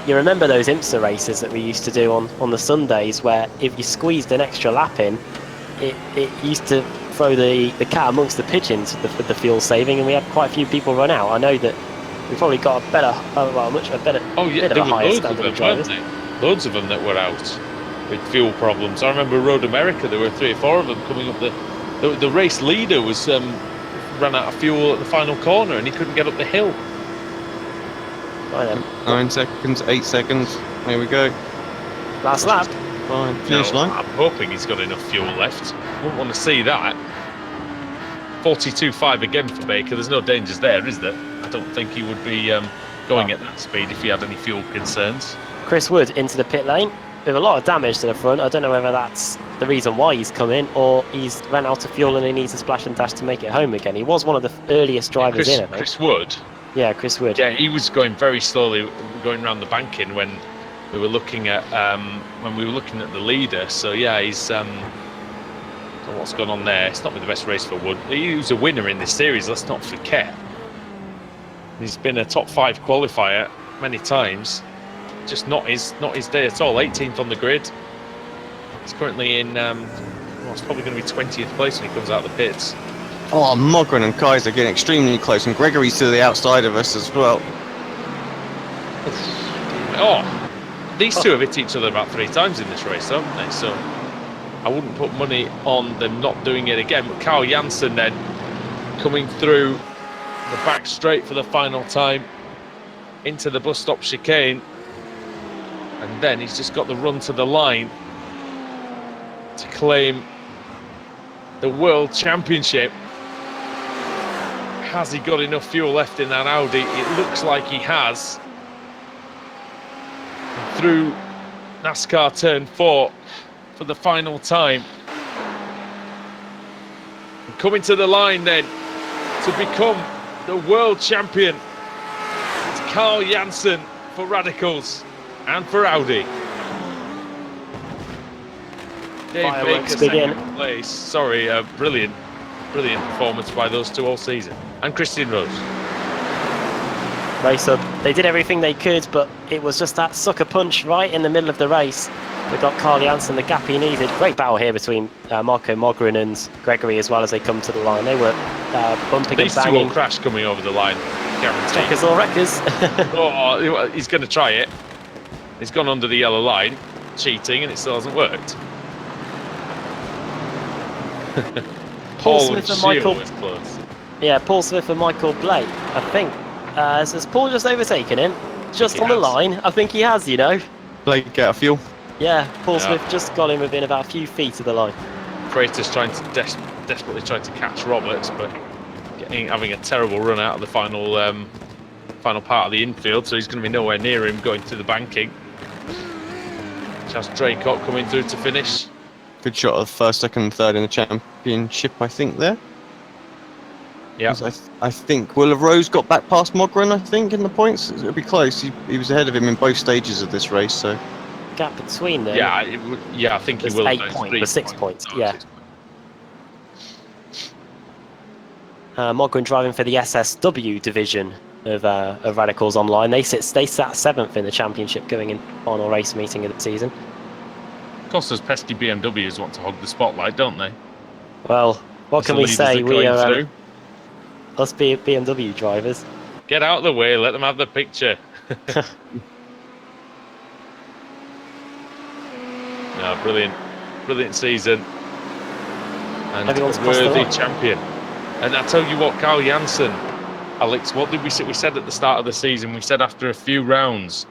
You remember those IMSA races that we used to do on the Sundays, where if you squeezed an extra lap in, it used to throw the cat amongst the pigeons with the fuel saving, and we had quite a few people run out. I know that we've probably got a better, much better, bit of a higher standard of drivers. Loads of them that were out with fuel problems. I remember Road America, there were 3 or 4 of them coming up. The race leader was ran out of fuel at the final corner and he couldn't get up the hill. Right then. 9 seconds, 8 seconds. There we go. Last lap. Fine. Finish line. I'm hoping he's got enough fuel left. Wouldn't want to see that. 42.5 again for Baker. There's no dangers there, is there? I don't think he would be going at that speed if he had any fuel concerns. Chris Wood into the pit lane with a lot of damage to the front. I don't know whether that's the reason why he's come in or he's ran out of fuel and he needs a splash and dash to make it home again. He was one of the earliest drivers in, I think. Chris Wood? Yeah, Chris Wood. Yeah, he was going very slowly, going around the banking when we were looking at the leader. So yeah, he's don't know what's going on there. It's not been the best race for Wood. He was a winner in this series, let's not forget. He's been a top 5 qualifier many times. just not his day at all. 18th on the grid. He's currently in. It's probably going to be 20th place when he comes out of the pits. Oh, Mogren and Kaiser getting extremely close, and Gregory's to the outside of us as well. Oh, these two have hit each other about 3 times in this race, haven't they? So I wouldn't put money on them not doing it again. But Carl Janssen then coming through the back straight for the final time into the bus stop chicane, and then he's just got the run to the line to claim the World Championship. Has he got enough fuel left in that Audi? It looks like he has. And through NASCAR Turn 4 for the final time. And coming to the line then to become the world champion. It's Carl Janssen for Radicals and for Audi. Dave Baker second place. Sorry, brilliant performance by those two all season. And Christian Rose. Racehub, they did everything they could, but it was just that sucker punch right in the middle of the race. We got Carl Janssen the gap he needed. Great battle here between Marco Mogren and Gregory as well as they come to the line. They were bumping These and banging. These two will crash coming over the line, guaranteed. Checkers or wreckers. Oh, he's going to try it. He's gone under the yellow line, cheating, and it still hasn't worked. Paul Smith and Michael. Was close. Yeah, Paul Smith and Michael Blake, I think. Has Paul just overtaken him? Just on the line? I think he has, you know. Blake get a fuel. Yeah, Paul Smith just got him within about a few feet of the line. Freighter's trying to desperately trying to catch Roberts, but having a terrible run out of the final part of the infield, so he's going to be nowhere near him going through the banking. Just Draycott coming through to finish. Good shot of first, second, third in the championship, I think, there. Yeah. I think Will of Rose got back past Mogren, I think, in the points. It'll be close. He was ahead of him in both stages of this race, so. Gap between them. Yeah, I think he will. 8 points, or 6 points, yeah. Mogren driving for the SSW division of Radicals Online. They sat 7th in the championship going in final race meeting of the season. Of course, those pesky BMWs want to hog the spotlight, don't they? Well, what can we say? We are us BMW drivers. Get out of the way. Let them have the picture. No, brilliant season, and Everyone's a worthy champion. And I tell you what, Carl Janssen, Alex, what did we say? We said at the start of the season. We said after a few rounds,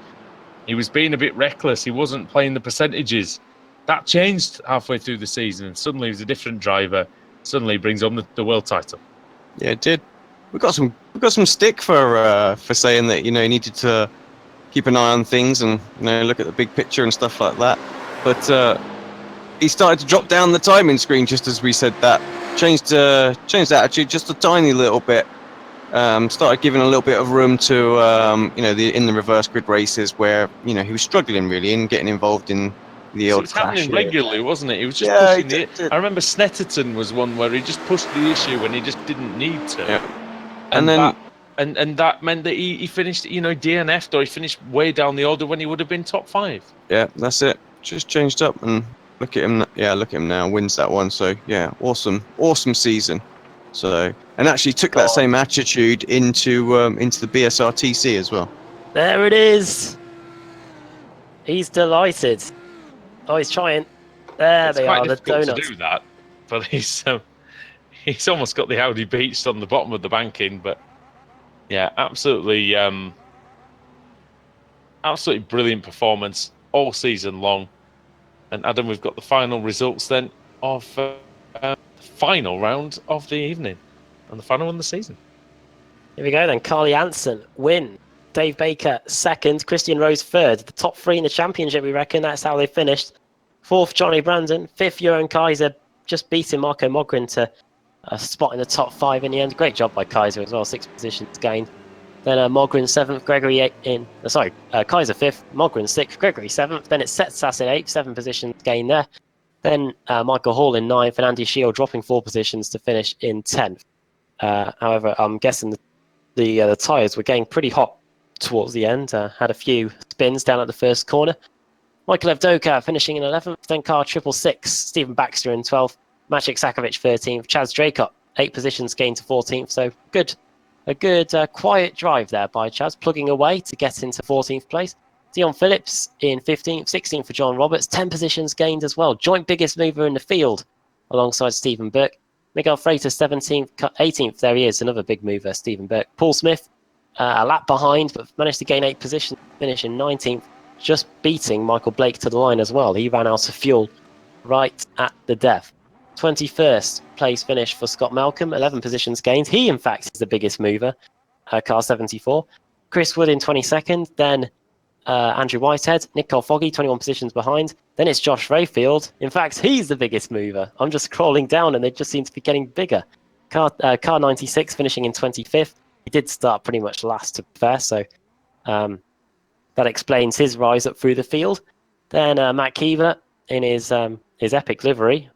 he was being a bit reckless. He wasn't playing the percentages. That changed halfway through the season, and suddenly he's a different driver. Suddenly he brings on the world title. Yeah, it did. We got some stick for saying that, you know, he needed to keep an eye on things and, you know, look at the big picture and stuff like that. But he started to drop down the timing screen just as we said that. Changed attitude just a tiny little bit. Started giving a little bit of room to you know, in the reverse grid races where, you know, he was struggling really and getting involved in the old crash. It was happening regularly, wasn't it? He was just pushing it. I remember Snetterton was one where he just pushed the issue when he just didn't need to. Yeah. And then that meant that he finished, you know, DNF'd, or he finished way down the order when he would have been top 5. Yeah, that's it. Just changed up, and look at him. Yeah, look at him now. Wins that one. So yeah, awesome season. So, and actually took that same attitude into the BSRTC as well. There it is. He's delighted. Oh, he's trying. There they are, the donuts. To do that, but he's almost got the Audi beached on the bottom of the banking. But yeah, absolutely brilliant performance all season long. And Adam, we've got the final results then of the final round of the evening and the final one of the season. Here we go then. Carl Janssen win. Dave Baker second. Christian Rose third. The top 3 in the championship, we reckon. That's how they finished. 4th, Johnny Brandon. 5th, Johan Kaiser. Just beating Marco Mogren to a spot in the top 5 in the end. Great job by Kaiser as well. 6 positions gained. Then Mogren 7th, Gregory Kaiser 5th, Mogren 6th, Gregory 7th. Then it's Setsas in 8th, 7 positions gained there. Then Michael Hall in 9th, and Andy Shield dropping 4 positions to finish in 10th. However, I'm guessing the tyres were getting pretty hot towards the end. Had a few spins down at the first corner. Michael Evdoka finishing in 11th, then car 666, Stephen Baxter in 12th, Maciek Sakovic 13th, Chaz Draycott 8 positions gained to 14th, so a good quiet drive there by Chaz, plugging away to get into 14th place. Dion Phillips in 15th, 16th for John Roberts, 10 positions gained as well, joint biggest mover in the field alongside Stephen Burke. Miguel Freitas 17th, 18th, there he is, another big mover, Stephen Burke. Paul Smith a lap behind, but managed to gain 8 positions, finish in 19th, just beating Michael Blake to the line as well. He ran out of fuel right at the death. 21st place finish for Scott Malcolm, 11 positions gained. He, in fact, is the biggest mover, car 74. Chris Wood in 22nd, then Andrew Whitehead, Nick Foggy, 21 positions behind. Then it's Josh Rayfield. In fact, he's the biggest mover. I'm just scrolling down and they just seem to be getting bigger. Car 96 finishing in 25th. He did start pretty much last, to be fair, so that explains his rise up through the field. Then Matt Keever in his epic livery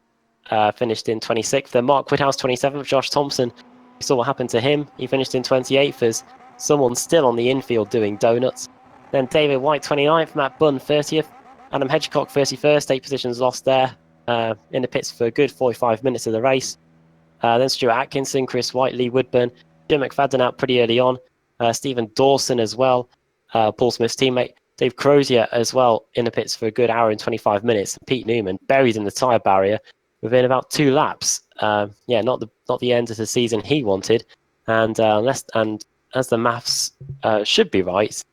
finished in 26th. Then Mark Woodhouse 27th. Josh Thompson, we saw what happened to him. He finished in 28th as someone still on the infield doing donuts. Then David White 29th. Matt Bunn 30th. Adam Hedgecock 31st. 8 positions lost there in the pits for a good 45 minutes of the race. Then Stuart Atkinson, Chris White, Lee Woodburn, Jim McFadden out pretty early on. Stephen Dawson as well. Paul Smith's teammate, Dave Crozier as well in the pits for a good hour and 25 minutes. Pete Newman buried in the tyre barrier within about 2 laps. Not the end of the season he wanted. And as the maths should be right,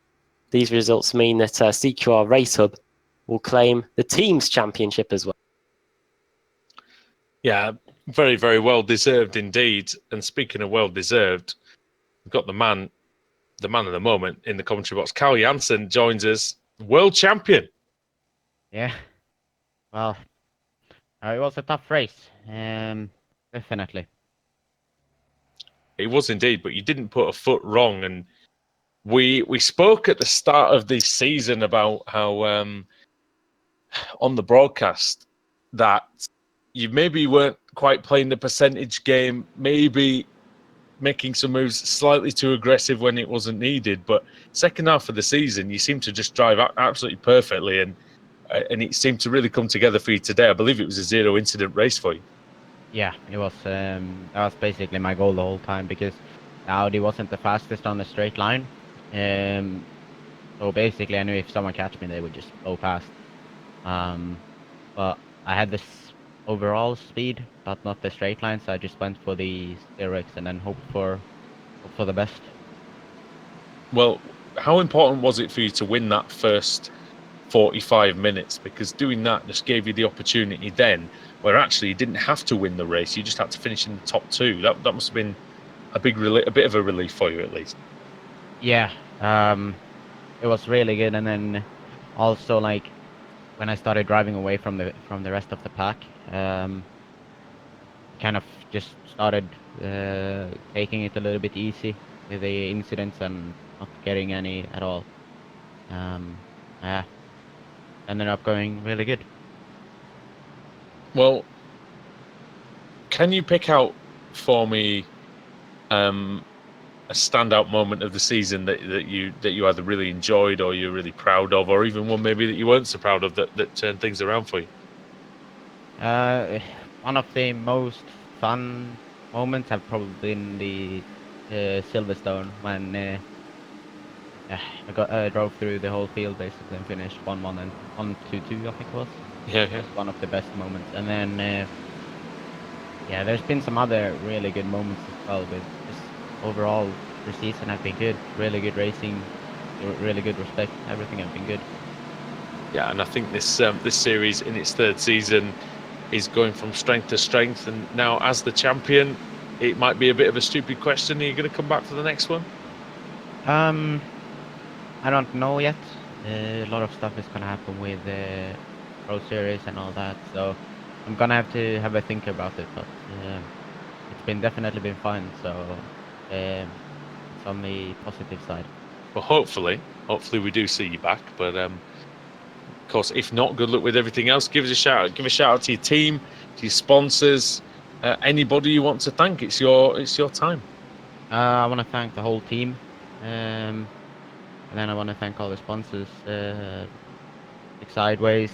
these results mean that CQR Racehub will claim the team's championship as well. Yeah, very, very well deserved indeed. And speaking of well deserved, we've got the man of the moment in the commentary box. Carl Janssen joins us, world champion. Yeah, well, it was a tough race, definitely. It was indeed, but you didn't put a foot wrong. And we spoke at the start of the season about how on the broadcast that you maybe weren't quite playing the percentage game, maybe making some moves slightly too aggressive when it wasn't needed. But second half of the season, you seem to just drive absolutely perfectly, and it seemed to really come together for you today. I believe it was a 0 incident race for you. Yeah, it was. That was basically my goal the whole time, because Audi wasn't the fastest on the straight line. So basically, I knew if someone catch me, they would just go past. But I had this overall speed, but not the straight line, so I just went for the steroids and then hope for the best. Well, how important was it for you to win that first 45 minutes? Because doing that just gave you the opportunity then, where actually you didn't have to win the race, you just had to finish in the top 2. That must have been a bit of a relief for you, at least. Yeah, it was really good. And then also, like, when I started driving away from the rest of the pack, kind of just started taking it a little bit easy with the incidents and not getting any at all. Ended up going really good. Well, can you pick out for me a standout moment of the season that you either really enjoyed or you're really proud of, or even one maybe that you weren't so proud of that turned things around for you? One of the most fun moments have probably been the Silverstone, when I drove through the whole field basically and finished 1-1 and 1-2-2, I think it was. Yeah. That's one of the best moments. And then there's been some other really good moments as well, but just overall the season has been good. Really good racing, really good respect. Everything has been good. Yeah, and I think this series in its 3rd season is going from strength to strength, and now as the champion, it might be a bit of a stupid question. Are you going to come back for the next one? I don't know yet. A lot of stuff is going to happen with the Pro Series and all that, so I'm going to have a think about it, but it's definitely been fun, so it's on the positive side. Well, hopefully we do see you back, but of course, if not, good luck with everything else. Give us a shout out. Give a shout out to your team, to your sponsors, anybody you want to thank. It's your time. I want to thank the whole team. And then I want to thank all the sponsors, Sideways,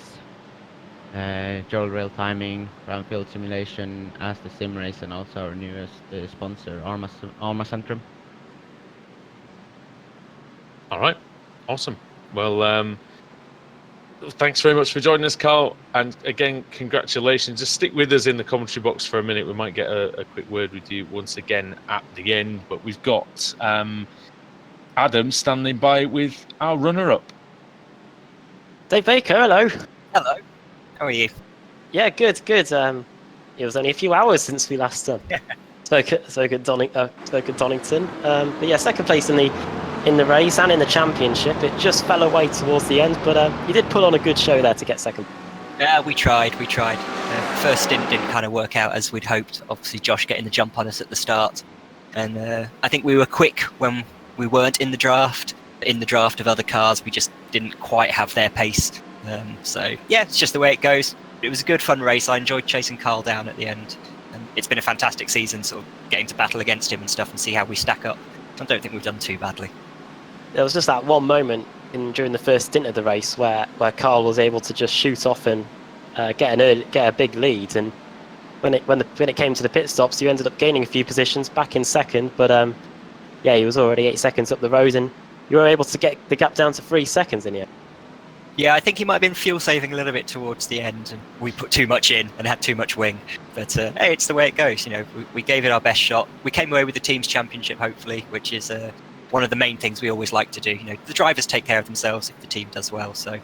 Joel Rail Timing, Brownfield Simulation, as the Sim Race, and also our newest sponsor, Arma Centrum. All right, awesome. Well, thanks very much for joining us, Carl. And again, congratulations. Just stick with us in the commentary box for a minute. We might get a quick word with you once again at the end. But we've got Adam standing by with our runner-up. Dave Baker, hello. Hello. How are you? Yeah, good. It was only a few hours since we last spoke at Donington. But yeah, second place in the race and in the championship. It just fell away towards the end, but you did put on a good show there to get second. Yeah, we tried. First stint didn't kind of work out as we'd hoped. Obviously, Josh getting the jump on us at the start. And I think we were quick when we weren't in the draft. In the draft of other cars, we just didn't quite have their pace. So, yeah, it's just the way it goes. It was a good, fun race. I enjoyed chasing Carl down at the end. And it's been a fantastic season, sort of getting to battle against him and stuff and see how we stack up. I don't think we've done too badly. There was just that one moment during the first stint of the race where Carl was able to just shoot off and get a big lead. And when it came to the pit stops, you ended up gaining a few positions back in second. But yeah, he was already 8 seconds up the road, and you were able to get the gap down to 3 seconds in the end. Yeah, I think he might have been fuel saving a little bit towards the end, and we put too much in and had too much wing. But hey, it's the way it goes. You know, we gave it our best shot. We came away with the team's championship, hopefully, which is one of the main things we always like to do. You know, the drivers take care of themselves if the team does well, so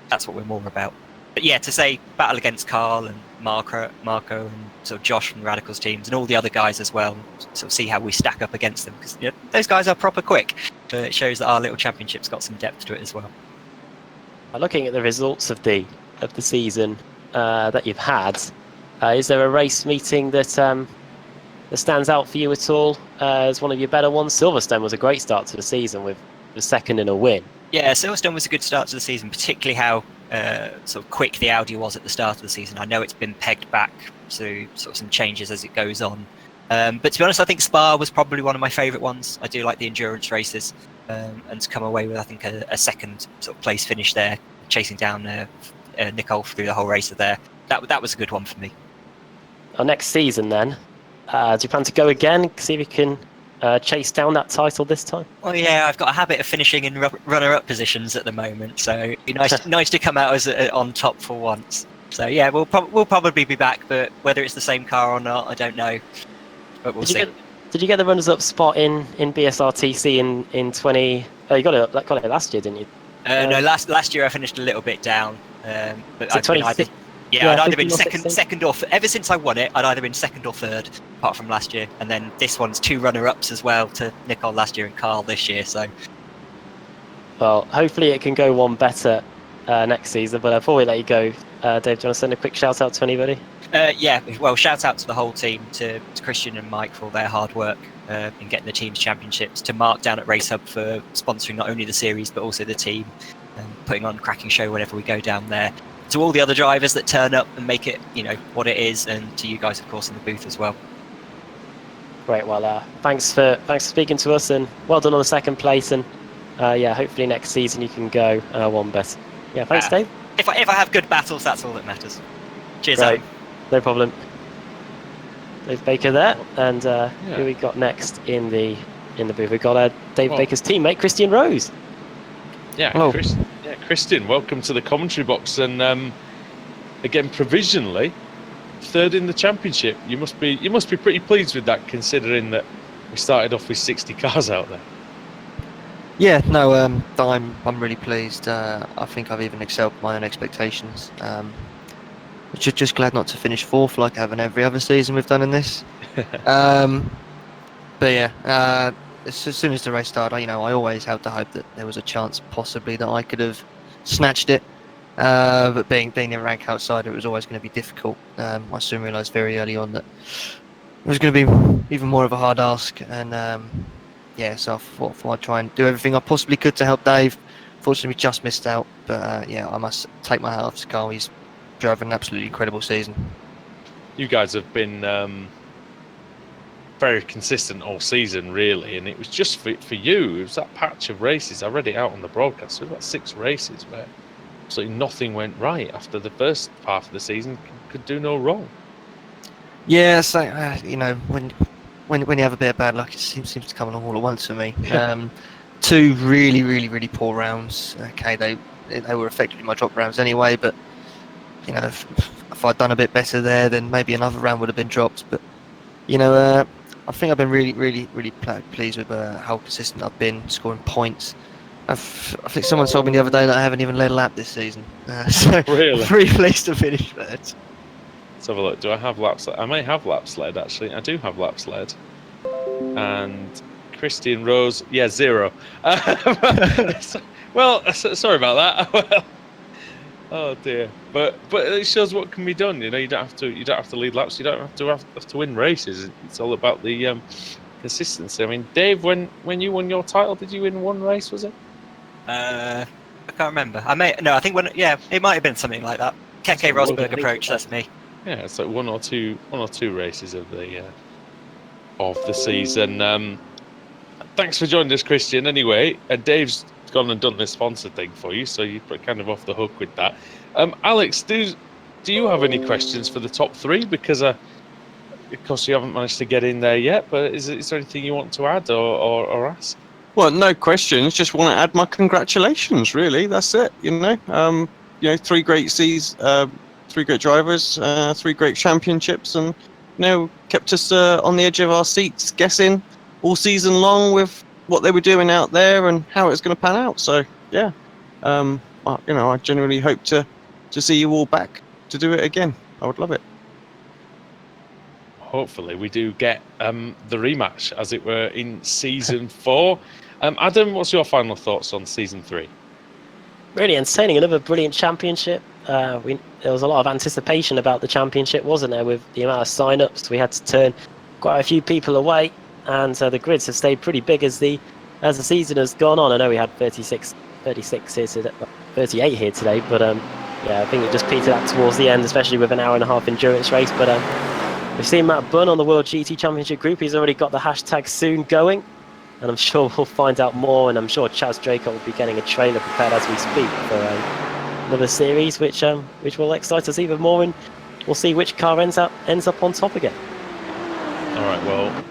that's what we're more about. But yeah, to say battle against Carl and Marco and sort of Josh from the Radicals teams and all the other guys as well, sort of see how we stack up against them, because you know, those guys are proper quick. So it shows that our little championship's got some depth to it as well. Looking at the results of the season that you've had, is there a race meeting that stands out for you at all as one of your better ones? Silverstone was a great start to the season with the second in a win. Yeah, Silverstone was a good start to the season, particularly how sort of quick the Audi was at the start of the season. I know it's been pegged back to sort of some changes as it goes on. But to be honest, I think Spa was probably one of my favourite ones. I do like the endurance races. And to come away with, I think, a second sort of place finish there, chasing down Nicole through the whole race there. That was a good one for me. Next season then, do you plan to go again, see if you can chase down that title this time? Well, yeah, I've got a habit of finishing in runner-up positions at the moment, so it'd be nice to come out as on top for once. So yeah, we'll probably be back, but whether it's the same car or not, I don't know. But we'll see. Did you get the runners-up spot in BSRTC in 20? Oh, you got it last year, didn't you? No, last year I finished a little bit down. But I'd either been second or ever since I won it, I'd either been second or third, apart from last year. And then this one's 2 runner-ups as well, to Nicole last year and Carl this year. So, well, hopefully it can go one better next season. But before we let you go, Dave, do you want to send a quick shout out to anybody? Yeah, well, shout out to the whole team, to Christian and Mike for all their hard work in getting the team's championships, to Mark down at Racehub for sponsoring not only the series but also the team and putting on a cracking show whenever we go down there, to all the other drivers that turn up and make it, you know, what it is, and to you guys, of course, in the booth as well. Great. Well, thanks for speaking to us, and well done on the second place. And yeah, hopefully next season you can go one better. Yeah, thanks, Dave. If I have good battles, that's all that matters. Cheers, right. Adam. No problem. Dave Baker there, and who we got next in the booth? We got Dave Baker's teammate, Christian Rose. Yeah, Christian, welcome to the commentary box, and again, provisionally third in the championship. You must be pretty pleased with that, considering that we started off with 60 cars out there. Yeah, no, I'm really pleased. I think I've even excelled my own expectations. Just glad not to finish fourth like I have in every other season we've done in this. But yeah, as soon as the race started, I always held the hope that there was a chance possibly that I could have snatched it. But being a rank outsider, it was always going to be difficult. I soon realised very early on that it was going to be even more of a hard ask. And yeah, so I thought I'd try and do everything I possibly could to help Dave. Fortunately, we just missed out. But yeah, I must take my hat off to Carl. He's drove an absolutely incredible season. You guys have been very consistent all season, really. And it was just for you. It was that patch of races. I read it out on the broadcast. It was about 6 races where absolutely nothing went right after the first half of the season. Could do no wrong. Yeah, so you know, when you have a bit of bad luck, it seems to come along all at once for me. 2 really poor rounds. Okay, they were effectively my drop rounds anyway, but you know, if I'd done a bit better there, then maybe another round would have been dropped. But you know, I think I've been really pleased with how consistent I've been scoring points. I think someone told me the other day that I haven't even led a lap this season, so Really? I'm really pleased to finish third. Let's have a look. Do I have laps? I may have laps led, actually. I do have laps led. And Christian Rose, 0. Well, sorry about that. Oh dear. But it shows what can be done. You know, you don't have to lead laps. You don't have to win races. It's all about the consistency. I mean, Dave, when you won your title, did you win one race? Was it? I can't remember. I think it might have been something like that. Keke Rosberg approach. That's me. Yeah, it's like one or two races of the season. Thanks for joining us, Christian. Anyway, Dave's gone and done the sponsor thing for you, so you're kind of off the hook with that. Alex, do you have any questions for the top 3? Because of course you haven't managed to get in there yet. But is there anything you want to add or ask? Well, no questions. Just want to add my congratulations. Really, that's it. You know, 3 great seasons, 3 great drivers, 3 great championships, and kept us on the edge of our seats, guessing all season long with what they were doing out there and how it's going to pan out. So yeah, I genuinely hope to see you all back to do it again. I would love it. Hopefully we do get the rematch, as it were, in season 4. Adam, what's your final thoughts on season 3? Really entertaining. Another brilliant championship. There was a lot of anticipation about the championship, wasn't there, with the amount of sign-ups. We had to turn quite a few people away, and the grids have stayed pretty big as the season has gone on. I know we had 36 here today, 38 here today, but I think it just petered out towards the end, especially with an hour-and-a-half endurance race. But we've seen Matt Bunn on the World GT Championship group. He's already got the hashtag soon going, and I'm sure we'll find out more, and I'm sure Chaz Draco will be getting a trailer prepared as we speak for another series, which will excite us even more, and we'll see which car ends up on top again. All right. Well,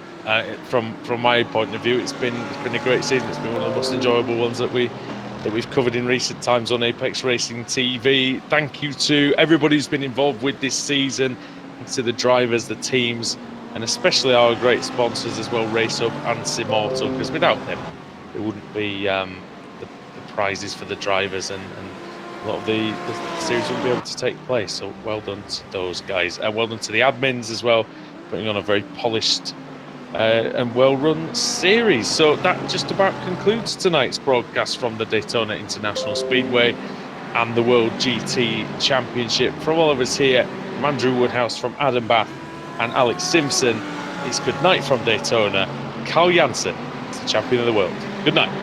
from my point of view, it's been a great season. It's been one of the most enjoyable ones that we've covered in recent times on Apex Racing TV. Thank you to everybody who's been involved with this season, to the drivers, the teams, and especially our great sponsors as well, Racehub and Simmortal, because without them, there wouldn't be the prizes for the drivers, and a lot of the series wouldn't be able to take place. So well done to those guys, and well done to the admins as well, putting on a very polished and well-run series. So that just about concludes tonight's broadcast from the Daytona International Speedway and the World GT Championship. From all of us here, from Andrew Woodhouse, from Adam Bath and Alex Simpson, it's good night from Daytona. Carl Janssen is the champion of the world. Good night.